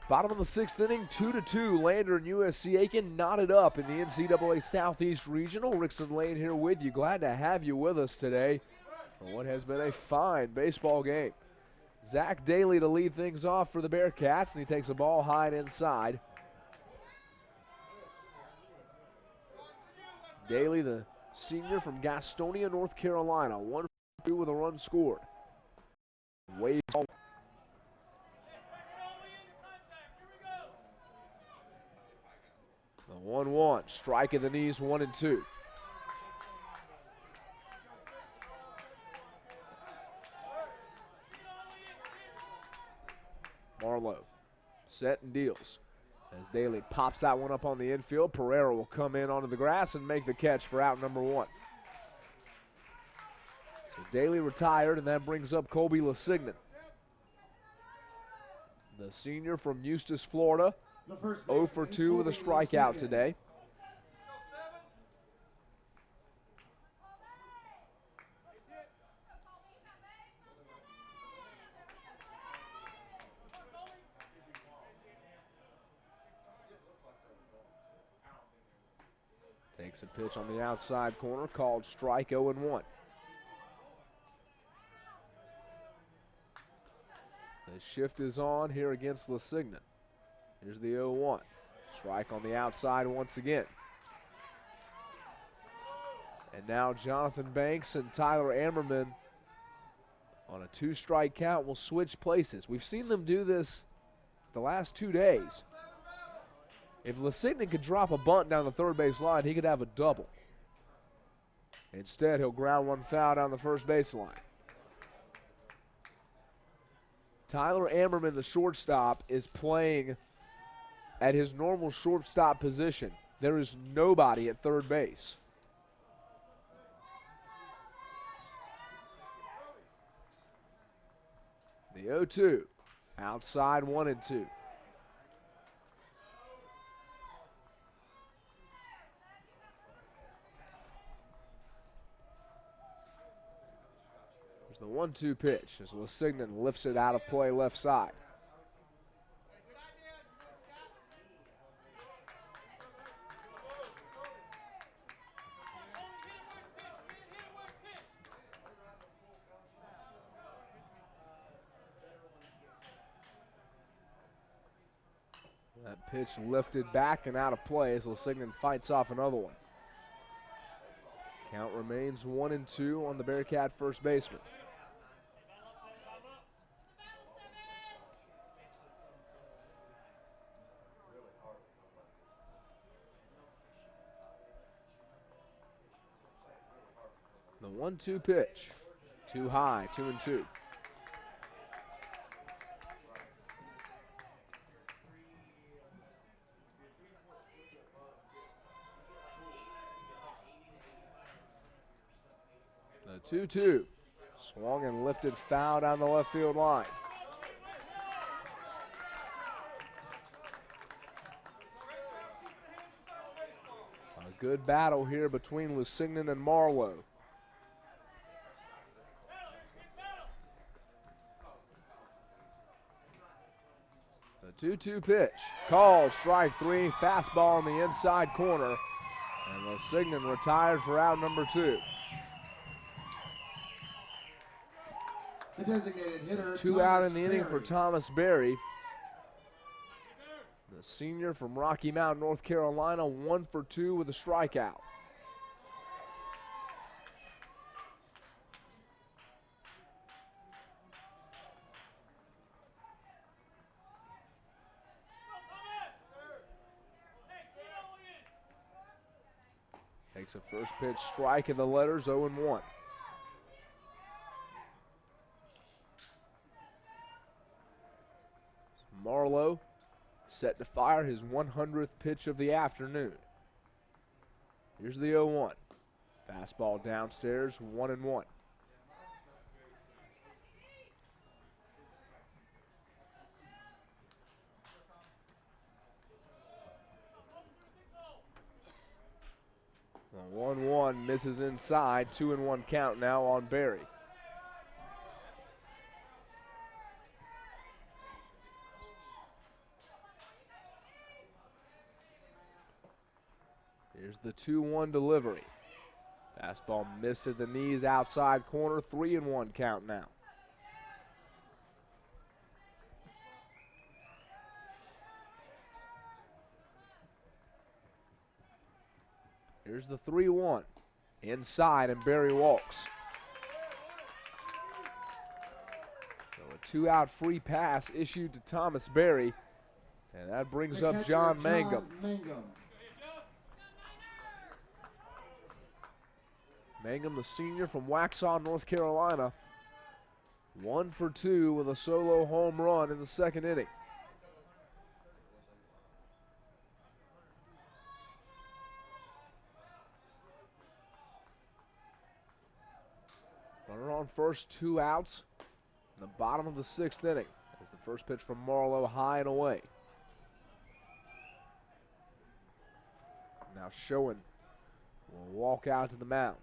Bottom of the sixth inning, 2-2. Lander and USC Aiken knotted up in the NCAA Southeast Regional. Rickson Lane here with you. Glad to have you with us today for what has been a fine baseball game. Zach Daly to lead things off for the Bearcats, and he takes a ball high and inside. Daly, the senior from Gastonia, North Carolina, 1-2 with a run scored. Waves on. The 1-1, strike at the knees, 1-2. Marlowe set and deals. As Daly pops that one up on the infield, Pereira will come in onto the grass and make the catch for out number one. So Daly retired, and that brings up Colby Lesignan, the senior from Eustis, Florida. 0 for 2 with a strikeout today. Takes a pitch on the outside corner, called strike, 0-1. The shift is on here against Lesignan. Here's the 0-1. Strike on the outside once again. And now Jonathan Banks and Tyler Ammerman on a 2-strike count will switch places. We've seen them do this the last 2 days. If Lesignan could drop a bunt down the third base line, he could have a double. Instead, he'll ground one foul down the first baseline. Tyler Ammerman, the shortstop, is playing at his normal shortstop position. There is nobody at third base. The 0-2, outside 1-2. There's the 1-2 pitch as Lesignan lifts it out of play left side. That pitch lifted back and out of play as Lesignan fights off another one. Count remains 1-2 on the Bearcat first baseman. The 1-2 pitch, too high, 2-2. The 2-2, swung and lifted foul down the left field line. A good battle here between Lesignan and Marlowe. The 2-2 pitch, called strike 3, fastball on the inside corner, and Lesignan retired for out number 2. The designated hitter, 2 out in the inning Berry. for Thomas Berry. The senior from Rocky Mount, North Carolina, 1 for 2 with a strikeout. Takes a first pitch strike in the letters, 0-1. Marlowe set to fire his 100th pitch of the afternoon. Here's the 0-1. Fastball downstairs, 1-1. The 1-1 misses inside, 2-1 count now on Berry. Here's the 2-1 delivery. Fastball missed at the knees, outside corner, 3-1 count now. Here's the 3-1. Inside, and Berry walks. So a 2-out free pass issued to Thomas Berry, and that brings The up catcher, John Mangum. Mangum, the senior from Waxhaw, North Carolina, 1 for 2 with a solo home run in the second inning. Runner on first, 2 outs in the bottom of the 6th inning. As the first pitch from Marlowe, high and away. Now Schoen will walk out to the mound.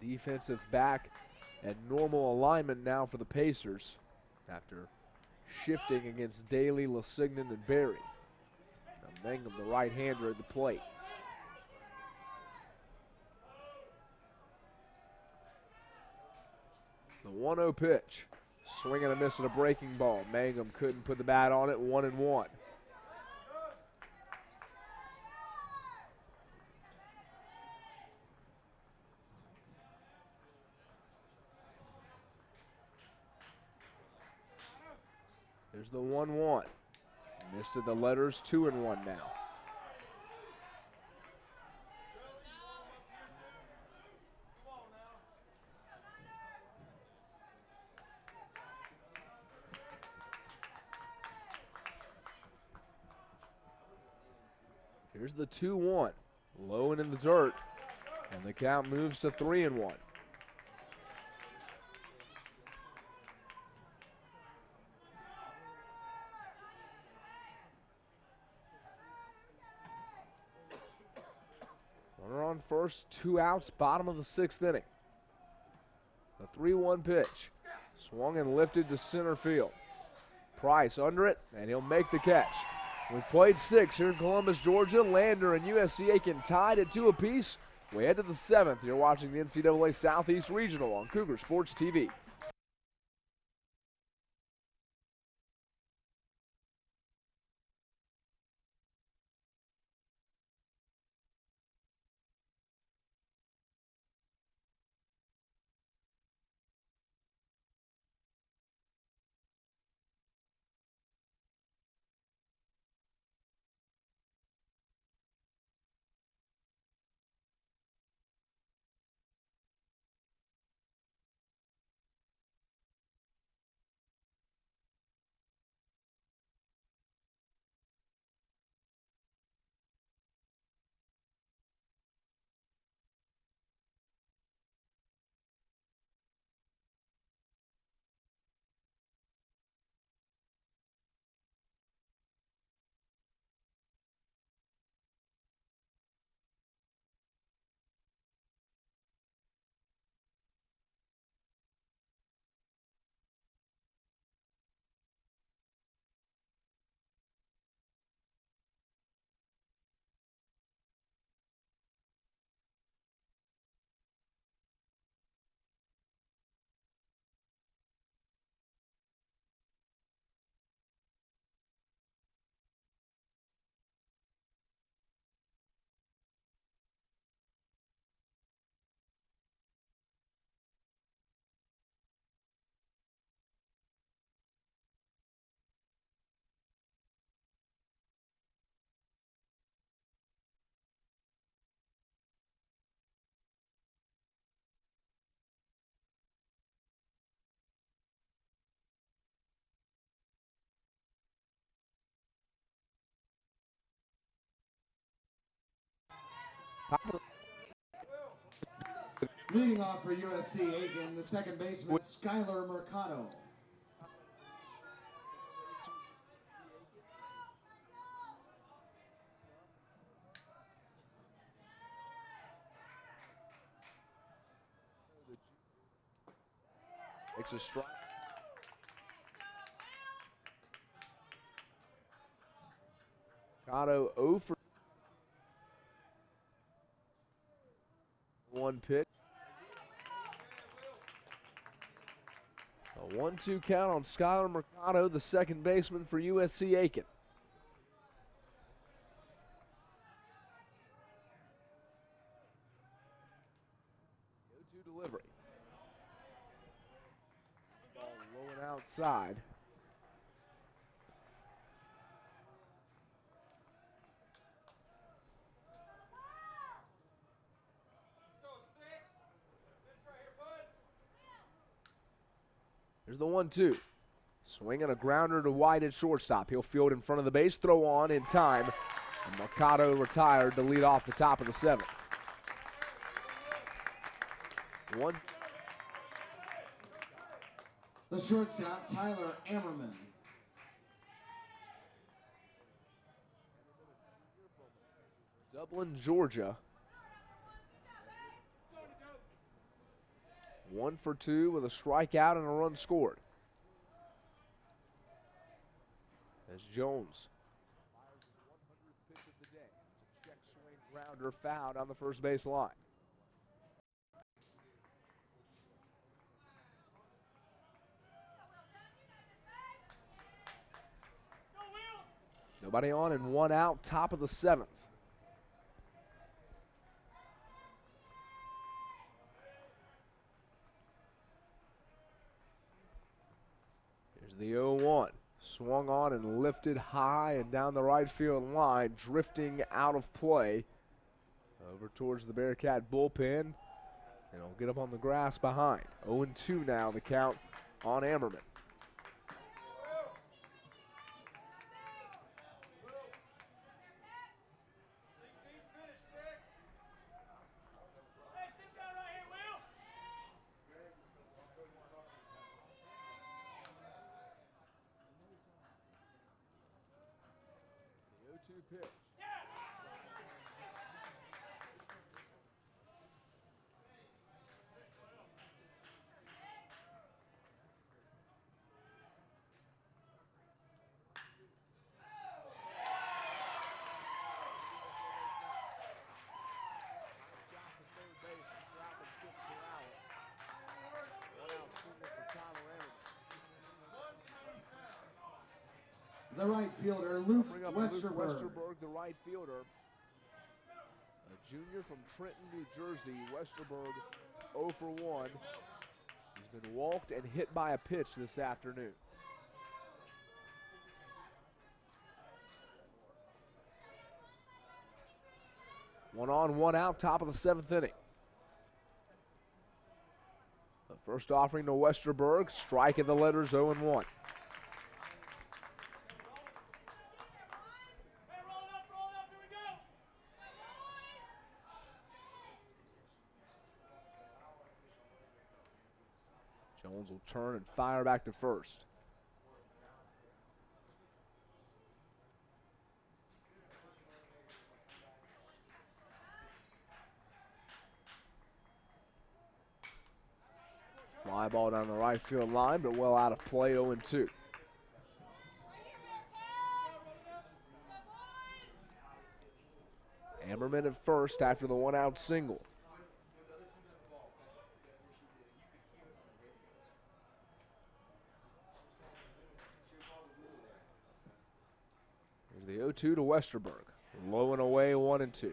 The defensive back at normal alignment now for the Pacers after shifting against Daly, Lesignan, and Berry. Now Mangum, the right-hander, at the plate. The 1-0 pitch. Swing and a miss at a breaking ball. Mangum couldn't put the bat on it. 1-1. There's the 1-1. Missed at the letters. 2-1 now. Here's the 2-1. Low and in the dirt. And the count moves to 3-1. Runner on first, 2 outs, bottom of the 6th inning. The 3-1 pitch. Swung and lifted to center field. Price under it, and he'll make the catch. We've played 6 here in Columbus, Georgia. Lander and USC Aiken tied at 2 apiece. We head to the 7th. You're watching the NCAA Southeast Regional on Cougar Sports TV. Leading off for USC Aiken, the second baseman, Skylar Mercado. Makes a strike. Mercado 0 for 1 pitch. A 1-2 count on Skylar Mercado, the second baseman for USC Aiken. Go-to delivery. Ball low and outside. There's the 1-2. Swinging a grounder to wide at shortstop. He'll field in front of the base, throw on in time. And Mercado retired to lead off the top of the 7th. The shortstop, Tyler Ammerman. Dublin, Georgia. 1 for 2 with a strikeout and a run scored. As Jones fires his 100th pitch of the day. It's a check swing grounder fouled on the first base line. Nobody on and one out, top of the 7th. Here's the 0-1. Swung on and lifted high and down the right field line, drifting out of play over towards the Bearcat bullpen. And he'll get up on the grass behind. 0-2 now, the count on Ammerman. The 0-2 pitch. The right fielder, Luke Bring up Westerberg. Luke Westerberg, the right fielder. A junior from Trenton, New Jersey. Westerberg 0 for 1. He's been walked and hit by a pitch this afternoon. One on, one out, top of the 7th inning. The first offering to Westerberg, strike at the letters 0-1. Jones will turn and fire back to first. Fly ball down the right field line, but well out of play, 0-2. Ammerman at first after the one-out single. Here's the 0-2 to Westerberg. Low and away, 1-2.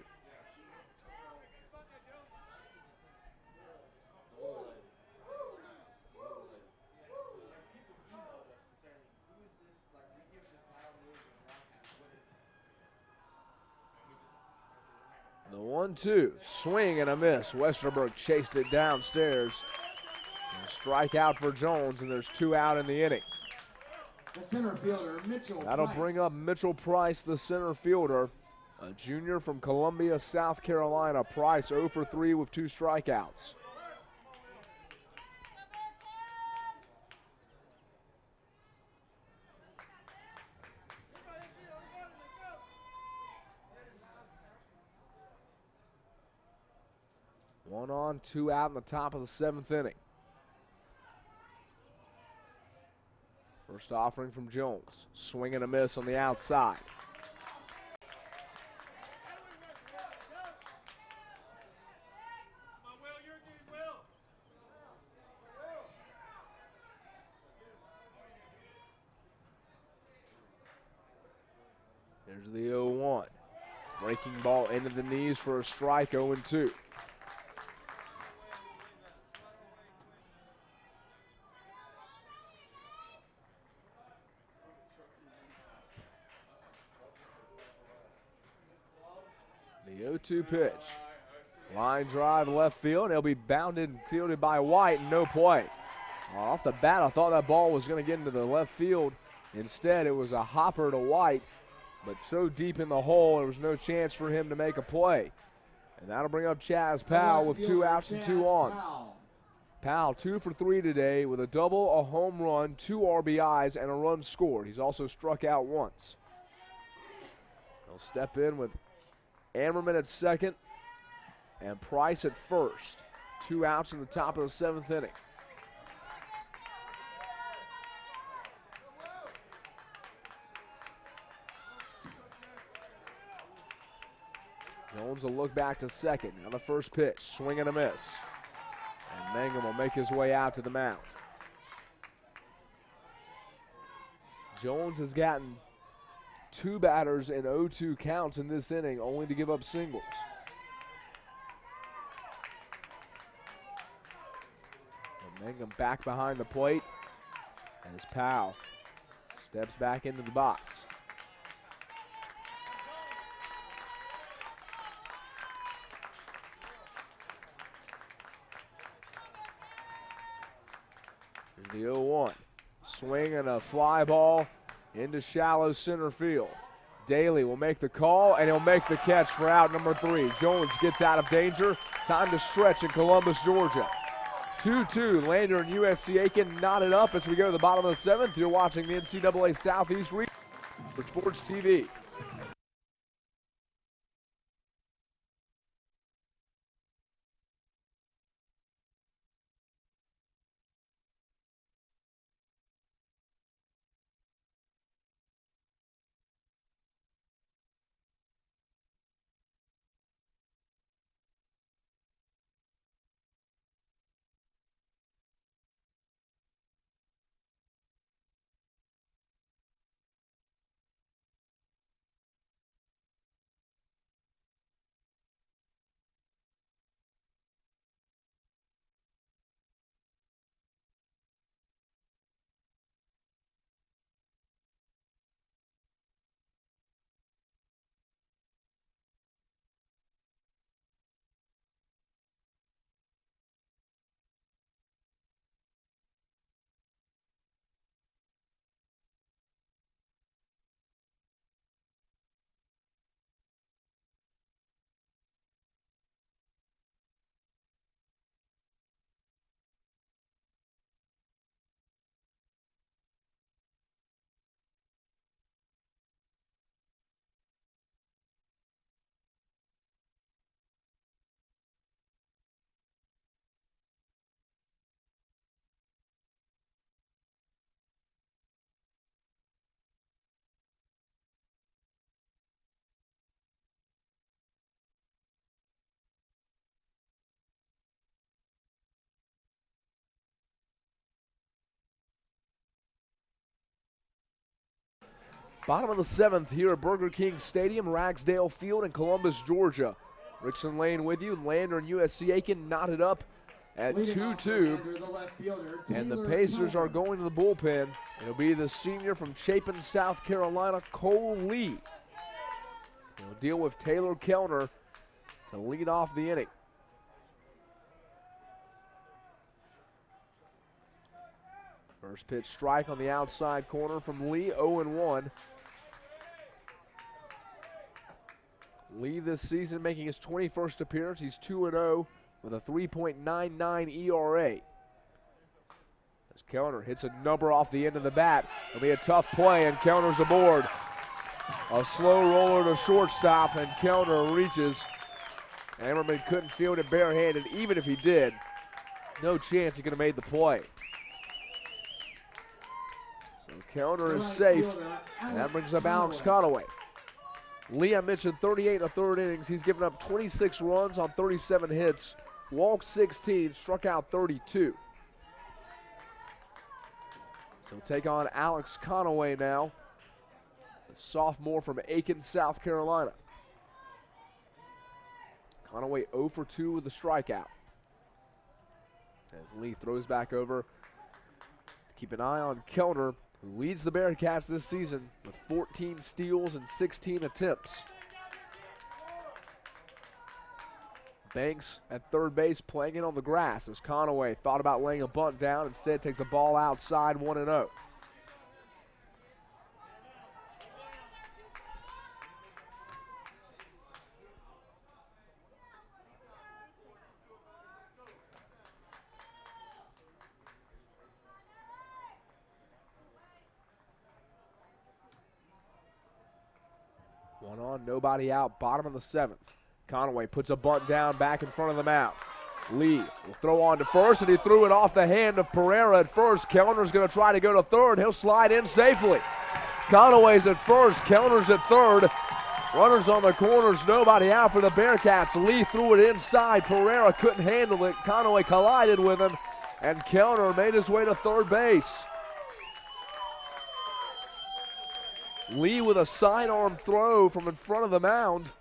The 1-2, swing and a miss. Westerberg chased it downstairs. And a strikeout for Jones, and there's 2 out in the inning. The center fielder, Mitchell That'll Price. bring up Mitchell Price, the center fielder, a junior from Columbia, South Carolina. Price 0 for 3 with 2 strikeouts. One on, 2 out in the top of the 7th inning. First offering from Jones. Swing and a miss on the outside. There's the 0-1. Breaking ball into the knees for a strike, 0-2. The 0-2 pitch. Line drive left field. It'll be bounded and fielded by White, and no play. Off the bat, I thought that ball was going to get into the left field. Instead, it was a hopper to White, but so deep in the hole, there was no chance for him to make a play. And that'll bring up Chaz Powell with 2 outs and 2 on. Powell 2 for 3 today with a double, a home run, 2 RBIs, and a run scored. He's also struck out once. He'll step in with Ammerman at second and Price at first. 2 outs in the top of the 7th inning. Jones will look back to second. Now the first pitch, swing and a miss. And Mangum will make his way out to the mound. Jones has gotten 2 batters in 0-2 counts in this inning, only to give up singles. And Mangum back behind the plate, and his pal steps back into the box. Here's the 0-1. Swing and a fly ball into shallow center field. Daly will make the call, and he'll make the catch for out number 3. Jones gets out of danger. Time to stretch in Columbus, Georgia. 2-2, Lander and USC Aiken knotted up as we go to the bottom of the 7th. You're watching the NCAA Southeast Region for Sports TV. Bottom of the 7th here at Burger King Stadium, Ragsdale Field in Columbus, Georgia. Rickson Lane with you. Lander and USC Aiken knotted up at 2-2. And the Pacers are going to the bullpen. It'll be the senior from Chapin, South Carolina, Cole Lee. He'll deal with Taylor Kellner to lead off the inning. First pitch strike on the outside corner from Lee, 0-1. Lee this season making his 21st appearance. He's 2-0 with a 3.99 ERA. As Kellner hits a number off the end of the bat, it'll be a tough play, and Kellner's aboard. A slow roller to shortstop, and Kellner reaches. Ammerman couldn't field it barehanded, even if he did. No chance he could have made the play. So Kellner is safe, and that brings up Alex Conaway. Lee, I mentioned 38 1/3 innings. He's given up 26 runs on 37 hits, walked 16, struck out 32. So take on Alex Conaway now, a sophomore from Aiken, South Carolina. Conaway 0 for 2 with a strikeout. As Lee throws back over, keep an eye on Kellner, who leads the Bearcats this season with 14 steals and 16 attempts. Banks at third base playing it on the grass as Conaway thought about laying a bunt down, instead takes a ball outside, 1-0. One on, nobody out, bottom of the 7th. Conaway puts a bunt down back in front of the mound. Lee will throw on to first, and he threw it off the hand of Pereira at first. Kellner's going to try to go to third. He'll slide in safely. Conaway's at first, Kellner's at third. Runners on the corners, nobody out for the Bearcats. Lee threw it inside. Pereira couldn't handle it. Conaway collided with him, and Kellner made his way to third base. Lee with a sidearm throw from in front of the mound.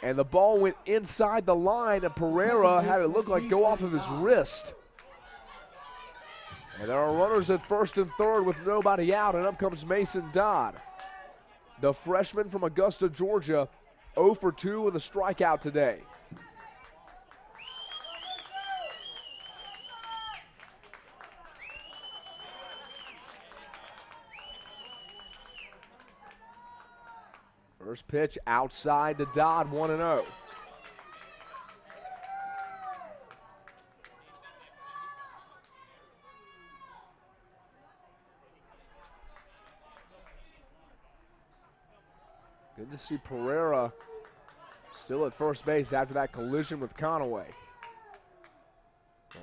And the ball went inside the line, and Pereira had it look like go off of his wrist. And there are runners at first and third with nobody out, and up comes Mason Dodd. The freshman from Augusta, Georgia, 0 for 2 with a strikeout today. First pitch outside to Dodd, 1-0. Good to see Pereira still at first base after that collision with Conaway.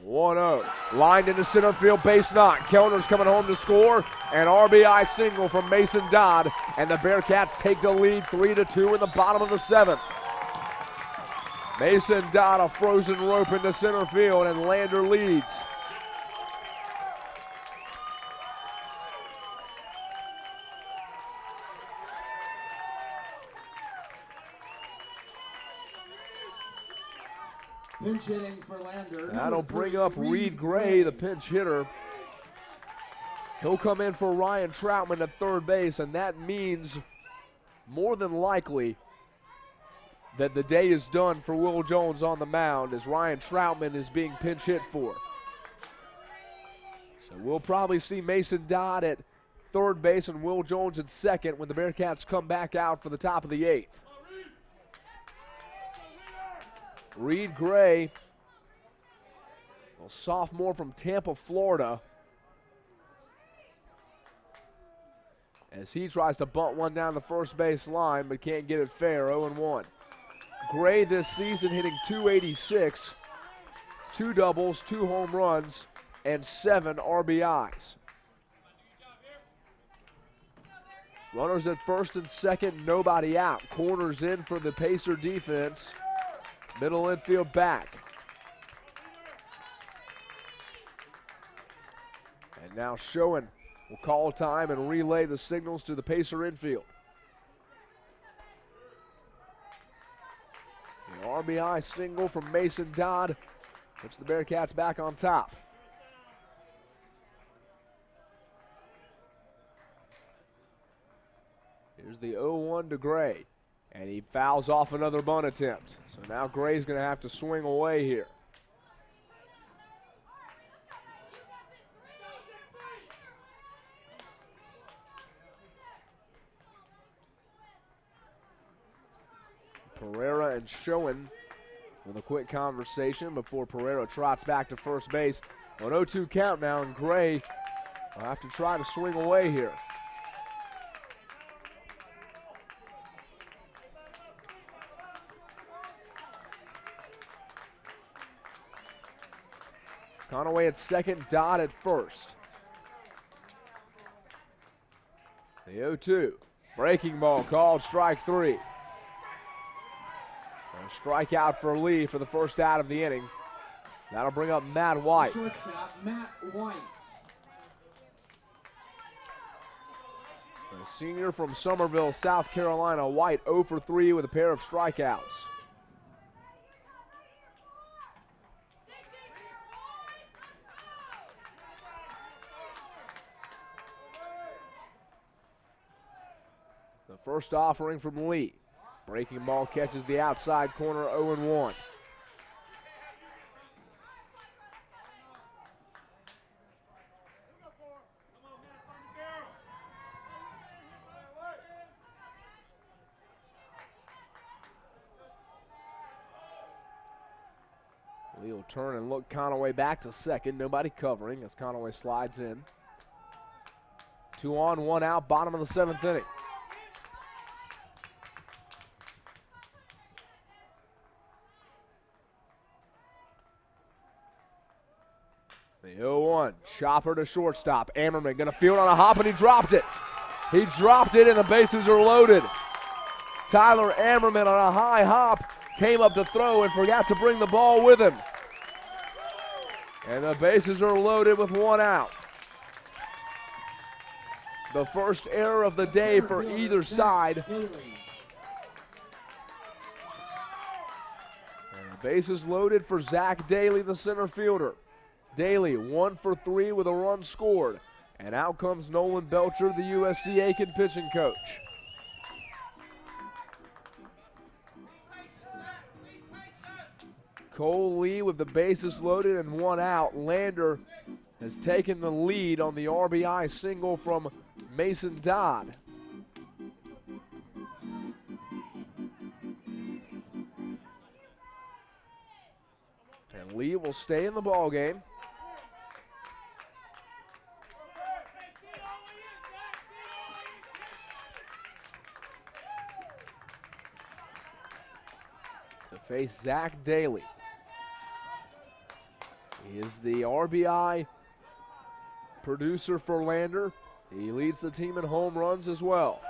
1-0. Lined into center field, base knock. Kellner's coming home to score. An RBI single from Mason Dodd. And the Bearcats take the lead 3-2 in the bottom of the 7th. Mason Dodd a frozen rope into center field, and Lander leads. Pinch hitting for Lander. That'll bring up Reed Gray, the pinch hitter. He'll come in for Ryan Troutman at third base, and that means more than likely that the day is done for Will Jones on the mound as Ryan Troutman is being pinch hit for. So we'll probably see Mason Dodd at third base and Will Jones at second when the Bearcats come back out for the top of the 8th. Reed Gray, a sophomore from Tampa, Florida, as he tries to bunt one down the first base line but can't get it fair, 0-1. Gray this season hitting .286, 2 doubles, 2 home runs, and 7 RBIs. Runners at first and second, nobody out. Corners in for the Pacer defense. Middle infield back. And now Schoen will call time and relay the signals to the Pacer infield. The RBI single from Mason Dodd puts the Bearcats back on top. Here's the 0-1 to Gray, and he fouls off another bunt attempt. So now Gray's going to have to swing away here. Pereira and Schoen with a quick conversation before Pereira trots back to first base. An 0-2 count now, and Gray will have to try to swing away here. Conaway at second, Dodd at first. The 0-2. Breaking ball called, strike 3. A strikeout for Lee for the first out of the inning. That'll bring up Matt White. Shortstop, Matt White. A senior from Summerville, South Carolina. White 0 for 3 with a pair of strikeouts. The first offering from Lee. Breaking ball catches the outside corner, 0-1. Lee will turn and look Conaway back to second. Nobody covering as Conaway slides in. 2 on, 1 out, bottom of the 7th inning. The 0-1, chopper to shortstop. Ammerman gonna field on a hop, and he dropped it. He dropped it, and the bases are loaded. Tyler Ammerman on a high hop came up to throw and forgot to bring the ball with him. And the bases are loaded with 1 out. The first error of the day for either side. And the bases loaded for Zach Daly, the center fielder. Daly 1 for 3 with a run scored. And out comes Nolan Belcher, the USC Aiken pitching coach. Cole Lee with the bases loaded and 1 out. Lander has taken the lead on the RBI single from Mason Dodd. And Lee will stay in the ballgame. To face Zach Daly. He is the RBI producer for Lander. He leads the team in home runs as well.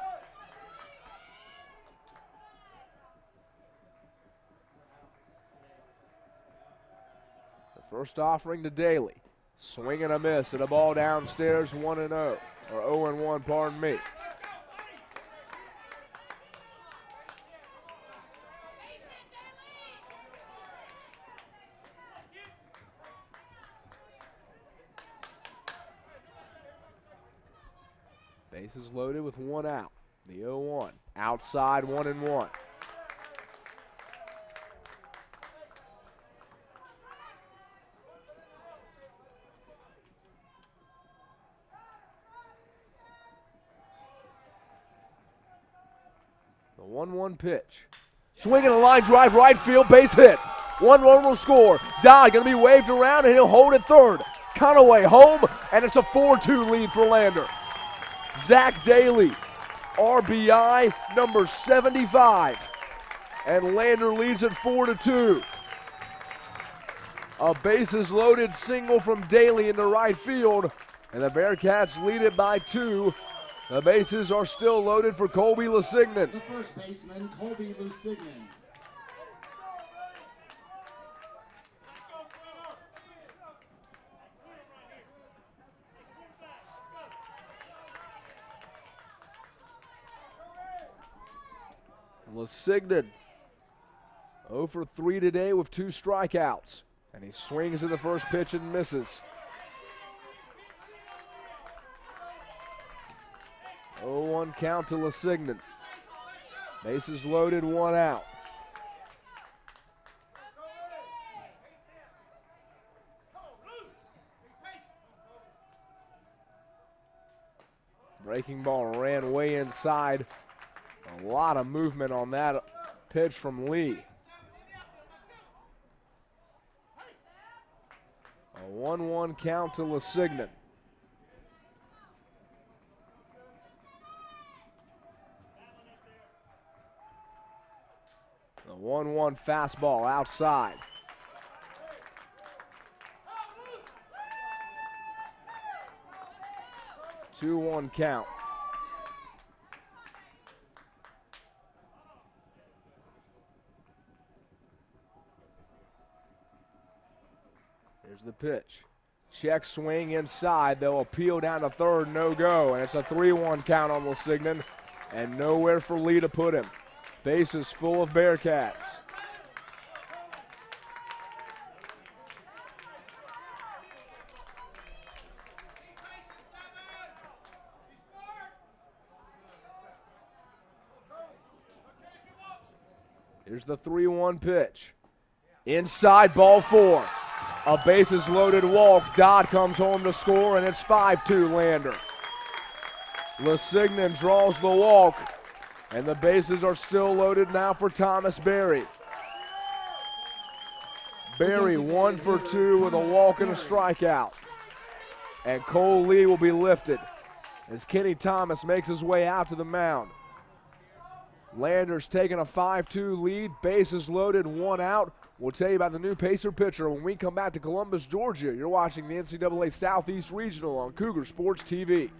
The first offering to Daly. Swing and a miss and a ball downstairs, 1-0, or 0-1, pardon me. Bases loaded with 1 out. The 0-1. Outside, 1-1. The 1-1 pitch. Swinging a line drive, right field, base hit. 1 run will score. Dodd going to be waved around, and he'll hold it third. Conaway home, and it's a 4-2 lead for Lander. Zach Daly, RBI number 75. And Lander leads at 4-2. A bases loaded single from Daly into right field, and the Bearcats lead it by 2. The bases are still loaded for Colby Lusignan. The first baseman, Colby Lusignan. Lusignan 0 for 3 today with 2 strikeouts. And he swings at the first pitch and misses. 0-1 count to Lusignan. Bases loaded, 1 out. Breaking ball ran way inside. A lot of movement on that pitch from Lee. A 1-1 count to Lusignan. The 1-1 fastball outside. Two 2-1 count. Here's the pitch. Check swing inside. They'll appeal down to third, no go. And it's a 3-1 count on Lusignan. And nowhere for Lee to put him. Bases full of Bearcats. Here's the 3-1 pitch. Inside, ball 4. A bases loaded walk. Dodd comes home to score, and it's 5-2 Lander. Lusignan draws the walk, and the bases are still loaded now for Thomas Berry. Berry 1 for 2 with a walk and a strikeout. And Cole Lee will be lifted as Kenny Thomas makes his way out to the mound. Lander's taking a 5-2 lead, bases loaded, 1 out. We'll tell you about the new Pacer pitcher when we come back to Columbus, Georgia. You're watching the NCAA Southeast Regional on Cougar Sports TV.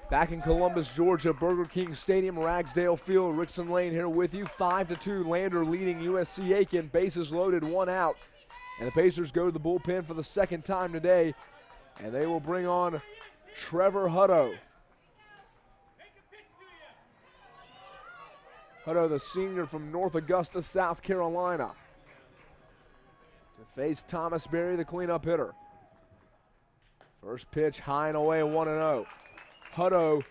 Back in Columbus, Georgia, Burger King Stadium, Ragsdale Field, Rickson Lane here with you. 5-2, Lander leading USC Aiken. Bases loaded, 1 out. And the Pacers go to the bullpen for the second time today. And they will bring on Trevor Hutto. Hutto, the senior from North Augusta, South Carolina, to face Thomas Berry, the cleanup hitter. First pitch high and away, 1-0. Hutto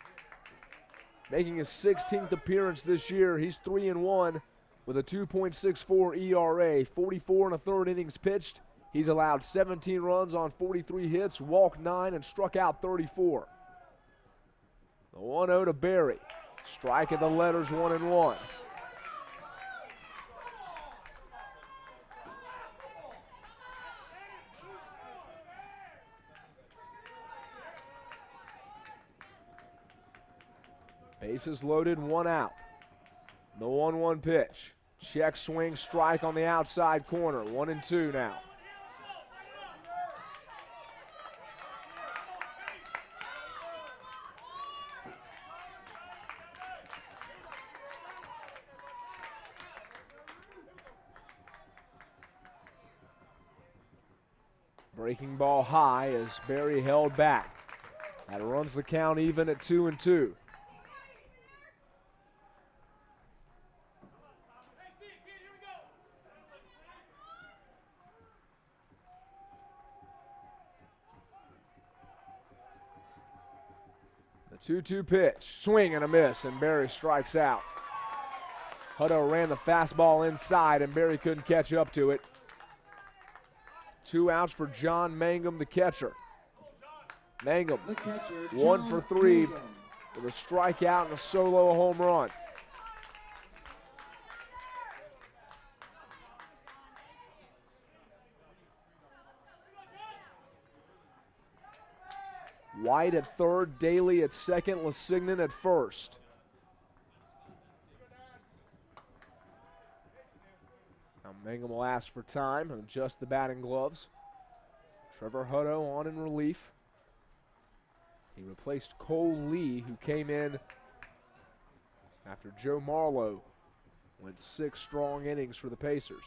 making his 16th appearance this year. He's 3-1 with a 2.64 ERA, 44 1/3 innings pitched. He's allowed 17 runs on 43 hits, walked 9, and struck out 34. The 1-0 to Berry. Strike at the letters, 1-1. Bases loaded, 1 out. The 1-1 pitch. Check swing, strike on the outside corner. 1-2 now. Breaking ball high as Berry held back. That runs the count even at 2-2. The 2-2 pitch, swing and a miss, and Berry strikes out. Hutto ran the fastball inside, and Berry couldn't catch up to it. 2 outs for John Mangum, the catcher. Mangum, The catcher, 1 for 3 Mangum. with a strikeout and a solo home run. White at third, Daly at second, Lesignan at first. Now Mangum will ask for time and adjust the batting gloves. Trevor Hutto on in relief. He replaced Cole Lee, who came in after Joe Marlowe went 6 strong innings for the Pacers.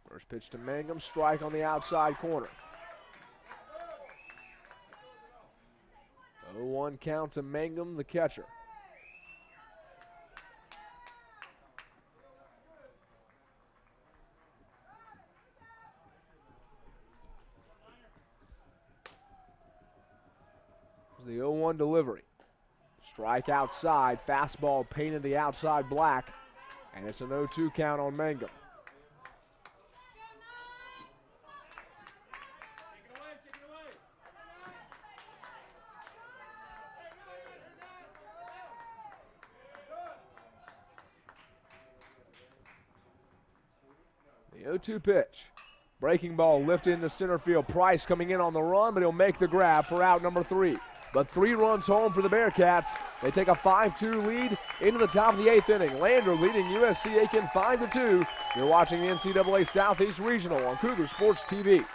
First pitch to Mangum, strike on the outside corner. 0-1 count to Mangum, the catcher. The 0-1 delivery. Strike outside, fastball painted the outside black, and it's an 0-2 count on Mangum. The 0-2 pitch. Breaking ball lifted into center field. Price coming in on the run, but he'll make the grab for out number 3. But 3 runs home for the Bearcats. They take a 5-2 lead into the top of the 8th inning. Lander leading USC Aiken 5-2. You're watching the NCAA Southeast Regional on Cougar Sports TV.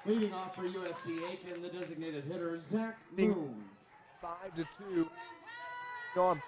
Leading off for USC Aiken, the designated hitter, Zach Moon. 5-2. On.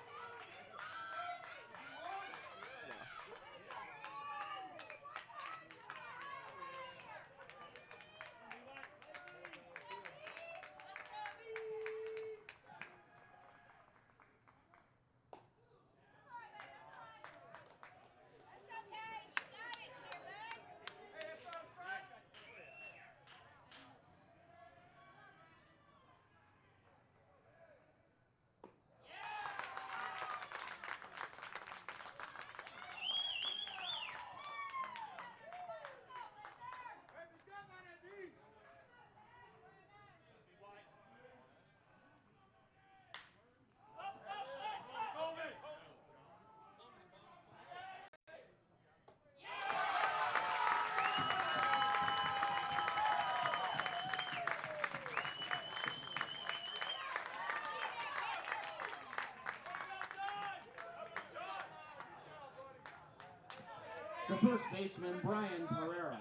The first baseman, Brian Pereira.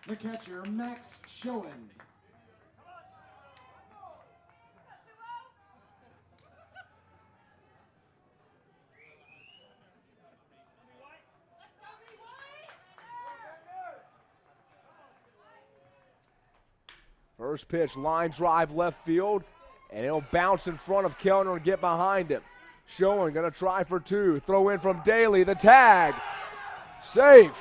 The catcher, Max Schoen. First pitch, line drive left field, and it'll bounce in front of Kellner and get behind him. Schoen gonna try for two. Throw in from Daly, the tag. Safe.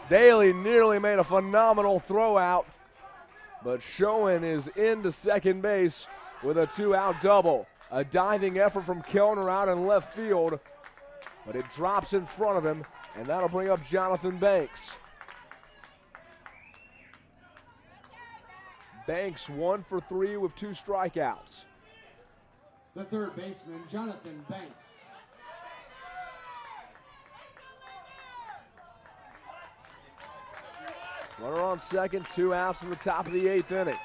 Daly nearly made a phenomenal throw out, but Schoen is into second base with a 2-out double. A diving effort from Kellner out in left field, but it drops in front of him, and that'll bring up Jonathan Banks. Banks 1 for 3 with 2 strikeouts. The third baseman, Jonathan Banks. Runner on second, 2 outs in the top of the 8th inning.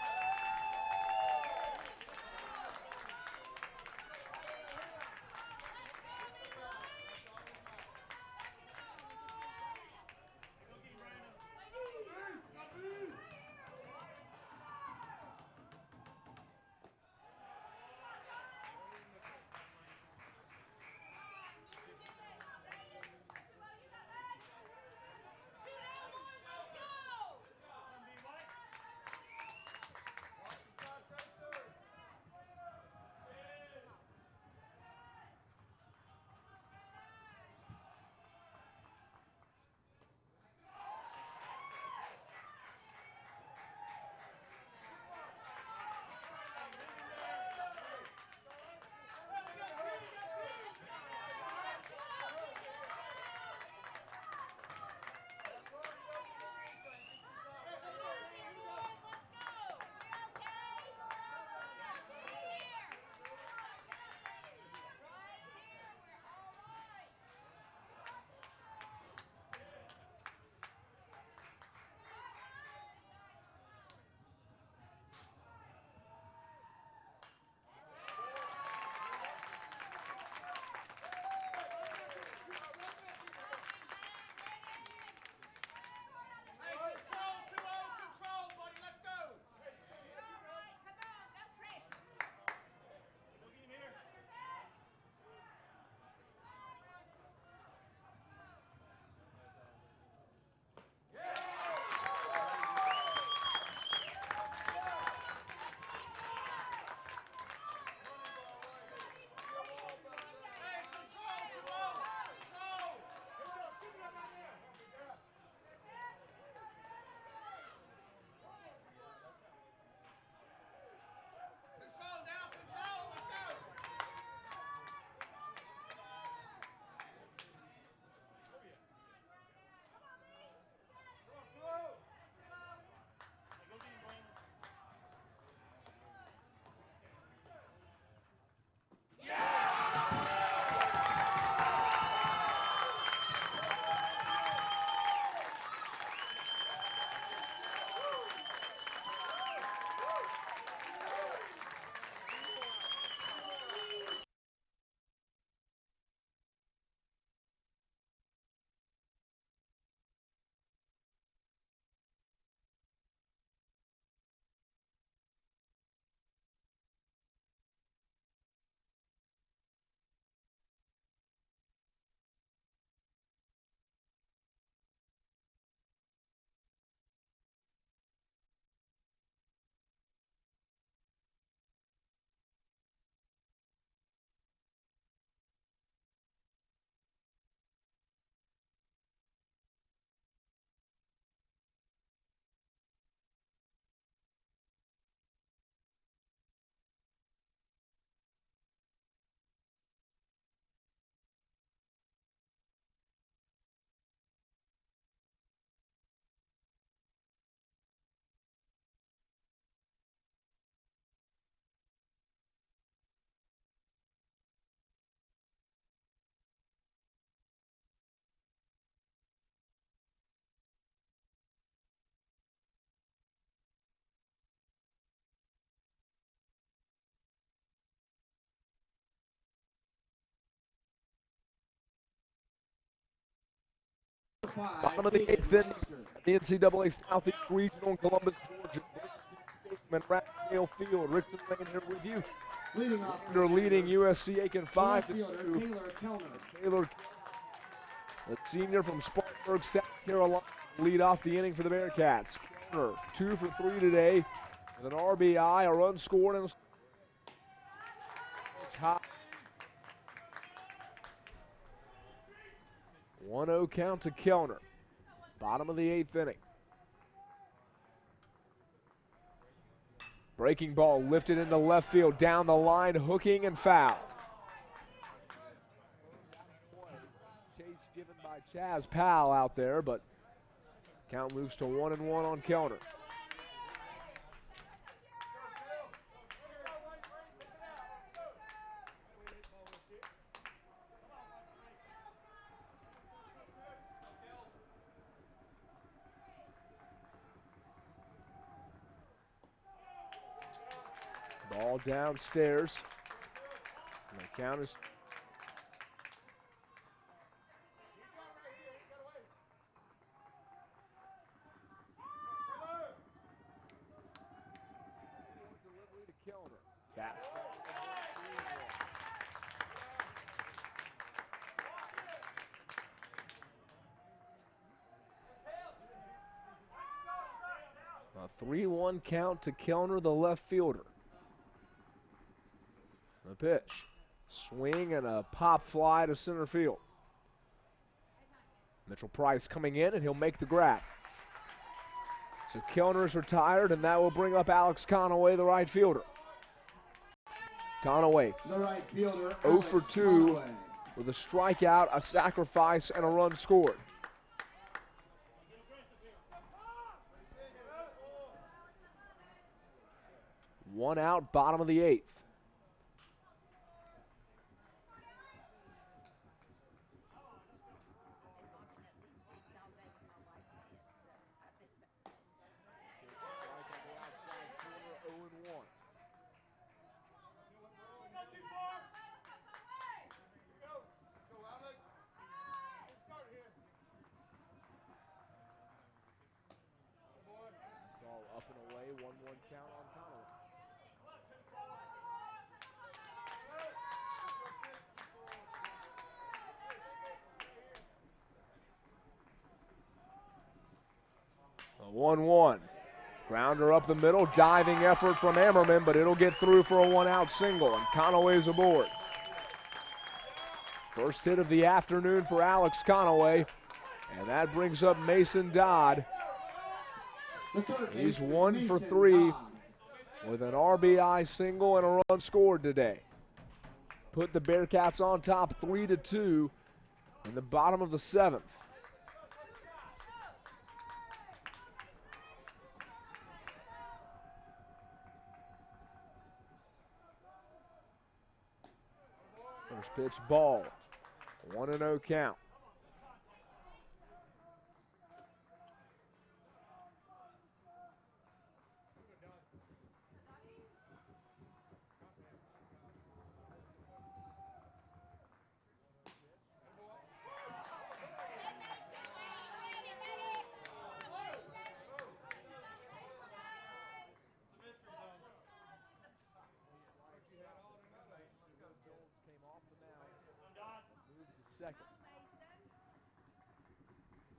Bottom of the eighth inning, the NCAA Southeast Regional in Columbus, Georgia. And Rattdale Field. Rickson Lane here with you. They're leading USC Aiken 5-2. Taylor, the senior from Spartanburg, South Carolina, lead off the inning for the Bearcats. Kellner, 2 for 3 today with an RBI, a run scored, and a 1-0 count to Kellner. Bottom of the eighth inning. Breaking ball lifted into left field, down the line, hooking and foul. Chase given by Chaz Powell out there, but count moves to 1-1 on Kellner. Ball downstairs. And the count is delivery to Kellner. Fast. A 3-1 count to Kellner, the left fielder. The pitch, swing and a pop fly to center field. Mitchell Price coming in, and he'll make the grab. So Kellner's retired, and that will bring up Alex Conaway, the right fielder. Conaway, the right fielder, 0 for 2 Conaway, with a strikeout, a sacrifice, and a run scored. One out, bottom of the eighth. Up and away, 1-1 count on Conaway. A 1-1. Grounder up the middle, diving effort from Ammerman, but it'll get through for a one-out single, and Conaway's aboard. First hit of the afternoon for Alex Conaway, and that brings up Mason Dodd. He's 1 for 3 with an RBI single and a run scored today. Put the Bearcats on top 3-2 in the bottom of the seventh. First pitch ball, 1-0 count. Second.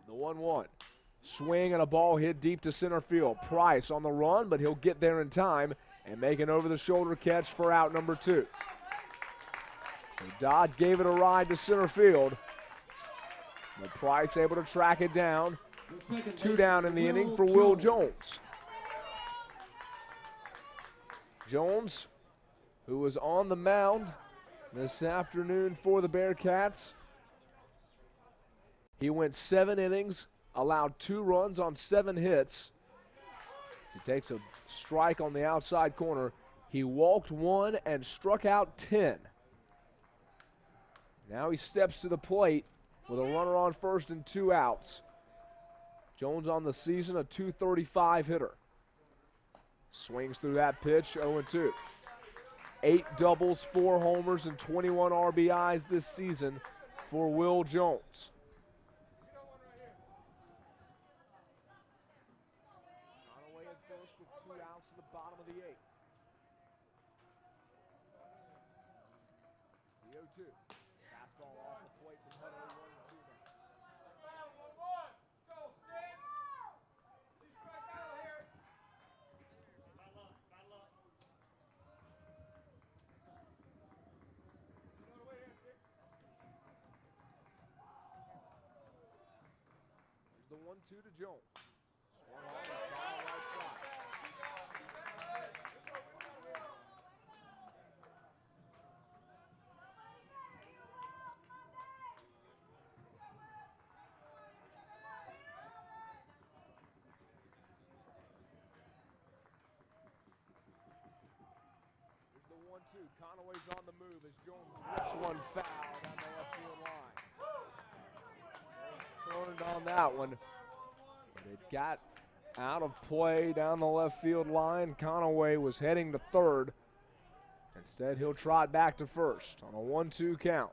The 1-1. Swing and a ball hit deep to center field. Price on the run, but he'll get there in time and make an over-the-shoulder catch for out number 2. So Dodd gave it a ride to center field. But Price able to track it down. 2 down in the inning for Will Jones. Jones, who was on the mound this afternoon for the Bearcats. He went 7 innings, allowed 2 runs on 7 hits. He takes a strike on the outside corner. He walked 1 and struck out 10. Now he steps to the plate with a runner on first and 2 outs. Jones on the season, a .235 hitter. Swings through that pitch, 0-2. 8 doubles, 4 homers, and 21 RBIs this season for Will Jones. with 2 outs in the bottom of the 8th. The 0-2. Fastball off the plate from Hunter, 1-2 now. There's the 1-2 to Jones. Swung on and foul right side. Here's the 1-2. Conaway's on the move as Jones rips one foul down the left field line. Turned on that one, but it got out of play down the left field line. Conaway was heading to third. Instead, he'll trot back to first on a 1-2 count.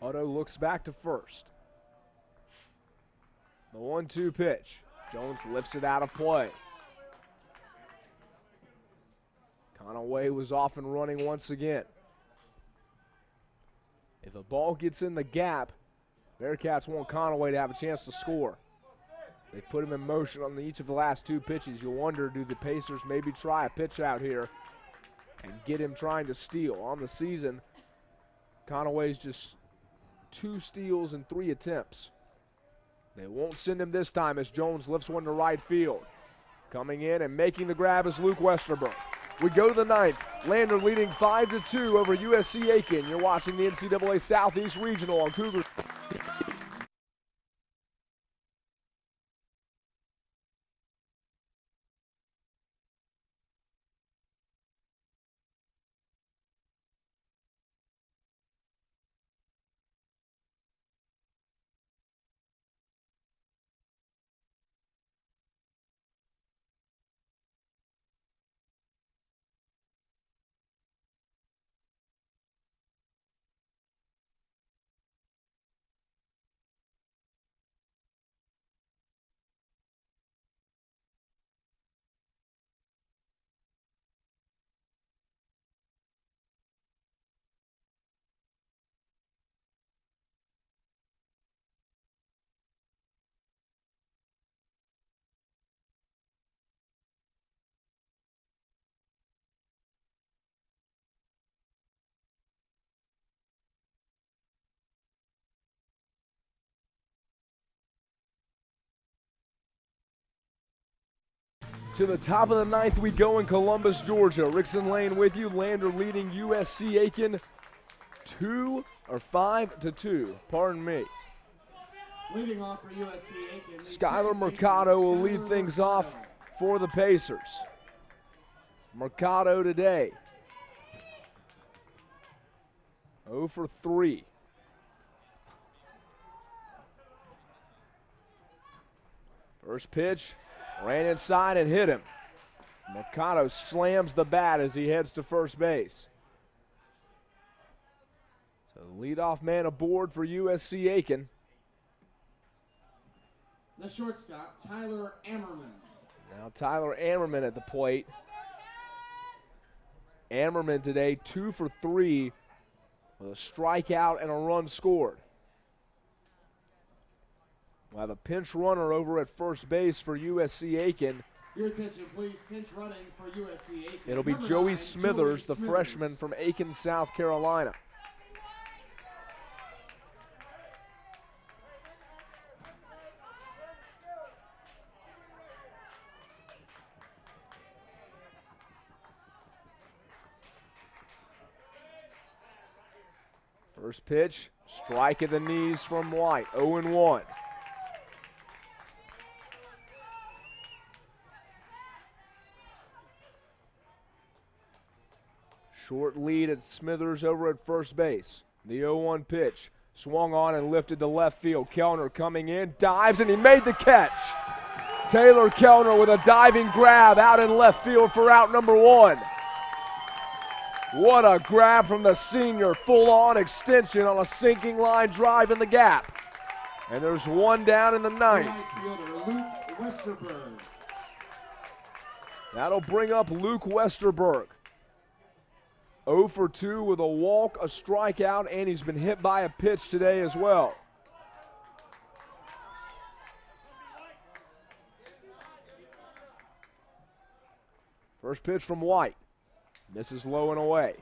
Otto looks back to first. The 1-2 pitch. Jones lifts it out of play. Conaway was off and running once again. If a ball gets in the gap, Bearcats want Conaway to have a chance to score. They've put him in motion on each of the last 2 pitches. You wonder, do the Pacers maybe try a pitch out here and get him trying to steal? On the season, Conaway's just 2 steals and 3 attempts. They won't send him this time as Jones lifts one to right field. Coming in and making the grab is Luke Westerberg. We go to the 9th. Lander leading 5-2 over USC Aiken. You're watching the NCAA Southeast Regional on Cougar. To the top of the 9th we go in Columbus, Georgia. Rickson Lane with you. Lander leading USC Aiken 5-2. Pardon me. Leading off for USC Aiken. Skylar Mercado will lead things off for the Pacers. Mercado today 0 for 3. First pitch. Ran inside and hit him. Mercado slams the bat as he heads to first base. So leadoff man aboard for USC Aiken. The shortstop, Tyler Ammerman. Now Tyler Ammerman at the plate. Ammerman today 2 for 3 with a strikeout and a run scored. We'll have a pinch runner over at first base for USC Aiken. Your attention, please. Pinch running for USC Aiken. It'll be Joey Smithers, the freshman from Aiken, South Carolina. First pitch, strike at the knees from White, 0-1. Short lead at Smithers over at first base. The 0-1 pitch, swung on and lifted to left field. Kellner coming in, dives, and he made the catch. Taylor Kellner with a diving grab out in left field for out number 1. What a grab from the senior. Full-on extension on a sinking line drive in the gap. And there's one down in the ninth. Right fielder Luke Westerberg. That'll bring up Luke Westerberg. 0 for 2 with a walk, a strikeout, and he's been hit by a pitch today as well. First pitch from White. Misses low and away.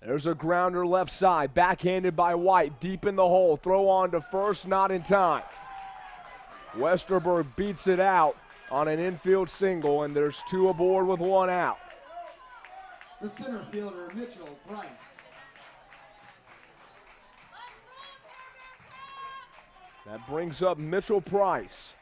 There's a grounder left side, backhanded by White, deep in the hole. Throw on to first, not in time. Westerberg beats it out on an infield single, and there's two aboard with one out. The center fielder Mitchell Price. That brings up Mitchell Price.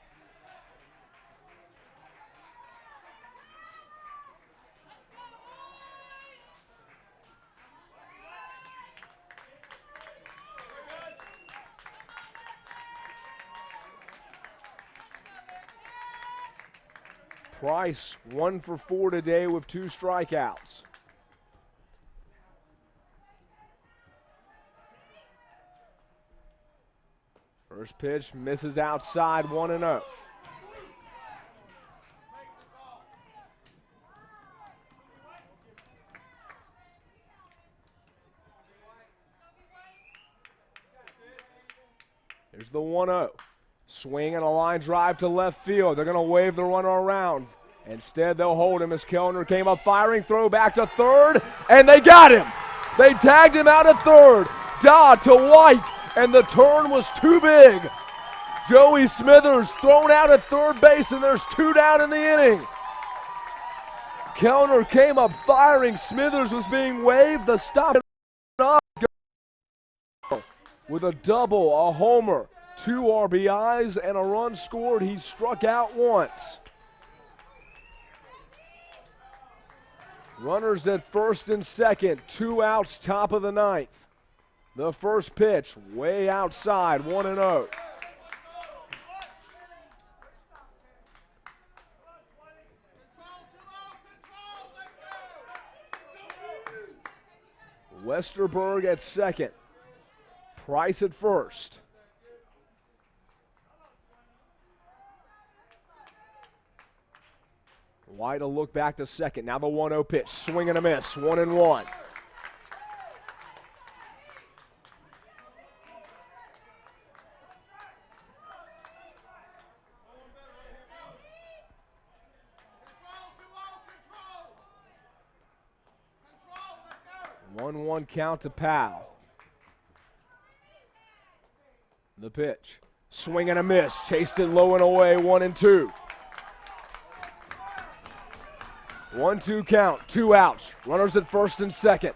Price 1 for 4 today with 2 strikeouts. First pitch misses outside, 1-0. Here's the 1-0. Swing and a line drive to left field. They're going to wave the runner around. Instead, they'll hold him as Kellner came up firing. Throw back to third, and they got him. They tagged him out at third. Dodd to White, and the turn was too big. Joey Smithers thrown out at third base, and there's 2 down in the inning. Kellner came up firing. Smithers was being waved. The stop with a double, a homer, 2 RBIs, and a run scored. He struck out once. Runners at first and second, 2 outs, top of the ninth. The first pitch, way outside, 1-0. Westerberg at second. Price at first. White a look back to second. Now the 1-0 pitch. Swing and a miss. 1-1. One count to Powell. The pitch. Swing and a miss. Chased it low and away. 1-2. 1-2 count. 2 outs. Runners at first and second.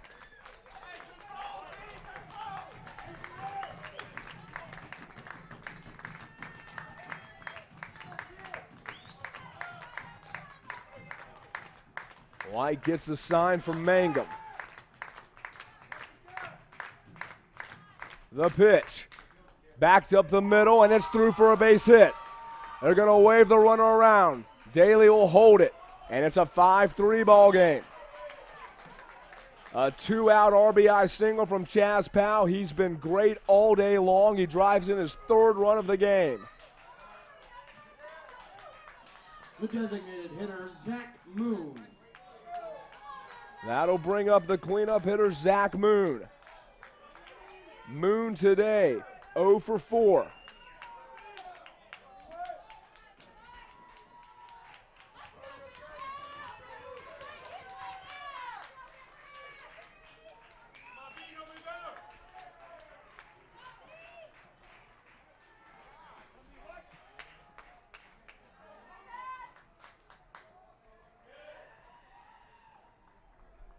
White gets the sign from Mangum. The pitch. Backed up the middle, and it's through for a base hit. They're going to wave the runner around. Daly will hold it, and it's a 5-3 ball game. A 2-out RBI single from Chaz Powell. He's been great all day long. He drives in his 3rd run of the game. The designated hitter, Zach Moon. That'll bring up the cleanup hitter, Zach Moon. Moon today, 0 for 4.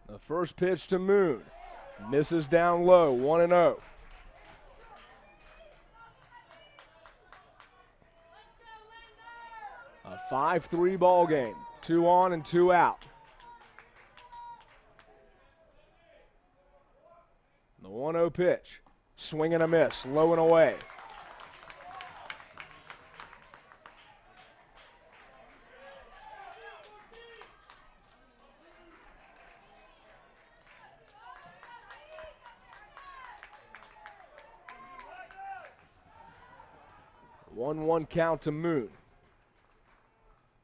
The first pitch to Moon. Misses down low, 1-0. A 5-3 ball game. 2 on and 2 out. The 1-0 pitch. Swing and a miss, low and away. One count to Moon.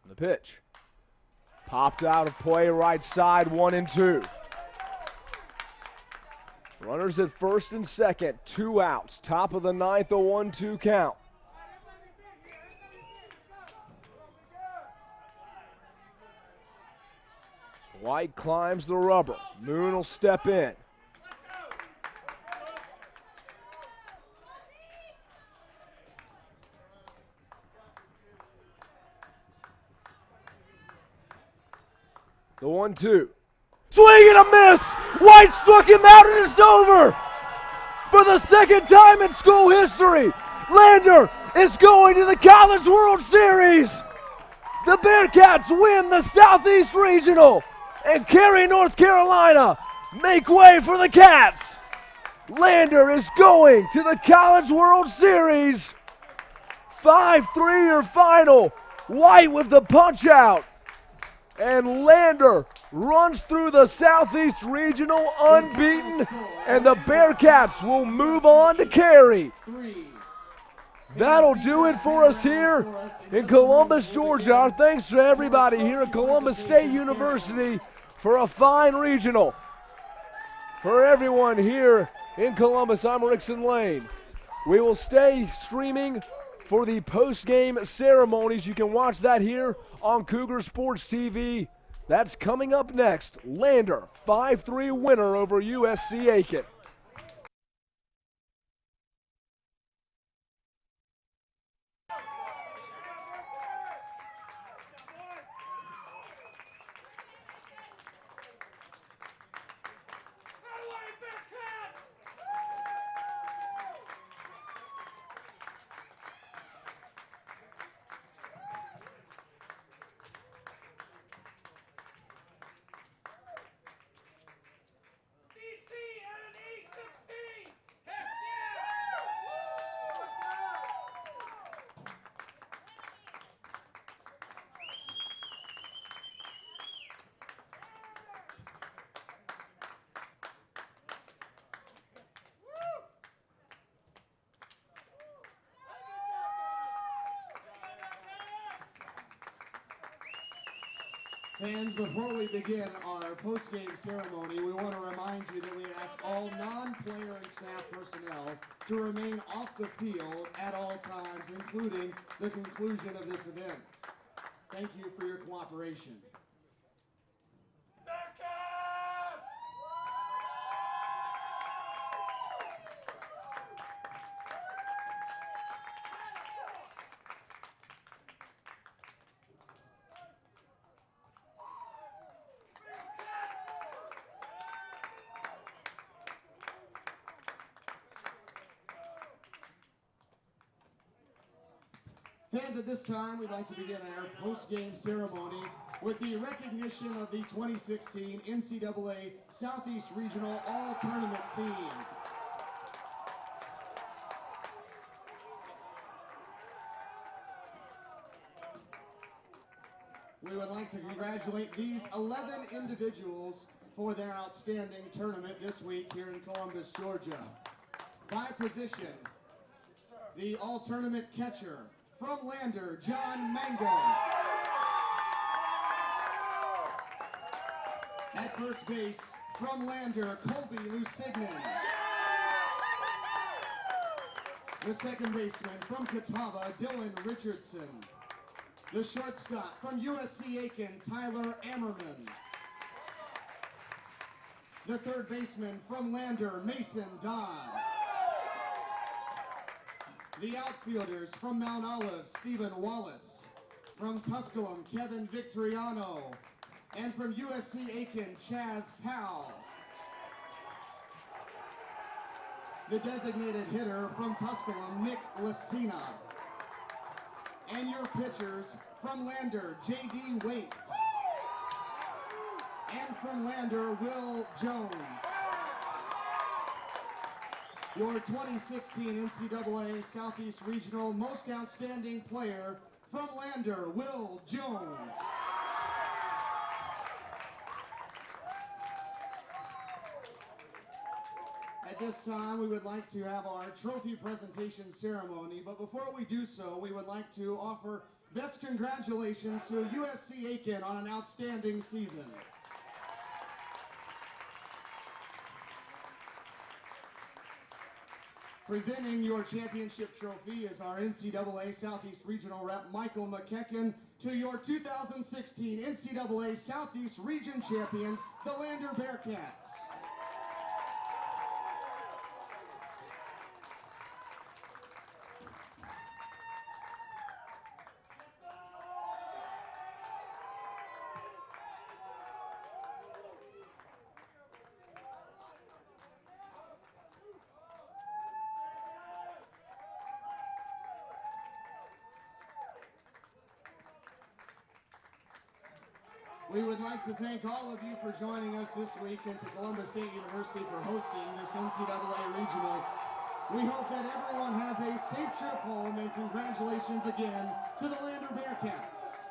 The pitch. Popped out of play, right side, 1-2. Runners at first and second, 2 outs. Top of the ninth, a 1-2 count. White climbs the rubber. Moon will step in. The 1-2. Swing and a miss! White struck him out and it's over! For the second time in school history, Lander is going to the College World Series! The Bearcats win the Southeast Regional and Cary, North Carolina make way for the Cats! Lander is going to the College World Series! 5-3 your final. White with the punch out. And Lander runs through the Southeast Regional unbeaten, and the Bearcats will move on to Cary. That'll do it for us here in Columbus, Georgia. Our thanks to everybody here at Columbus State University for a fine regional. For everyone here in Columbus, I'm Rickson Lane. We will stay streaming for the post-game ceremonies. You can watch that here on Cougar Sports TV. That's coming up next. Lander, 5-3 winner over USC Aiken. Fans, before we begin our post-game ceremony, we want to remind you that we ask all non-player and staff personnel to remain off the field at all times, including the conclusion of this event. Thank you for your cooperation. Fans, at this time, we'd like to begin our post-game ceremony with the recognition of the 2016 NCAA Southeast Regional All-Tournament team. We would like to congratulate these 11 individuals for their outstanding tournament this week here in Columbus, Georgia. By position, the all-tournament catcher, from Lander, John Mangum. At first base, from Lander, Colby Lusignan. The second baseman, from Catawba, Dylan Richardson. The shortstop, from USC Aiken, Tyler Ammerman. The third baseman, from Lander, Mason Dodd. The outfielders, from Mount Olive, Stephen Wallace. From Tusculum, Kevin Victoriano. And from USC Aiken, Chaz Powell. The designated hitter, from Tusculum, Nick Lacina. And your pitchers, from Lander, J.D. Waite. And from Lander, Will Jones. your 2016 NCAA Southeast Regional Most Outstanding Player from Lander, Will Jones. At this time, we would like to have our trophy presentation ceremony, but before we do so, we would like to offer best congratulations to USC Aiken on an outstanding season. Presenting your championship trophy is our NCAA Southeast Regional Rep Michael McKecken to your 2016 NCAA Southeast Region Champions, the Lander Bearcats. We would like to thank all of you for joining us this week and to Columbus State University for hosting this NCAA Regional. We hope that everyone has a safe trip home and congratulations again to the Lander Bearcats.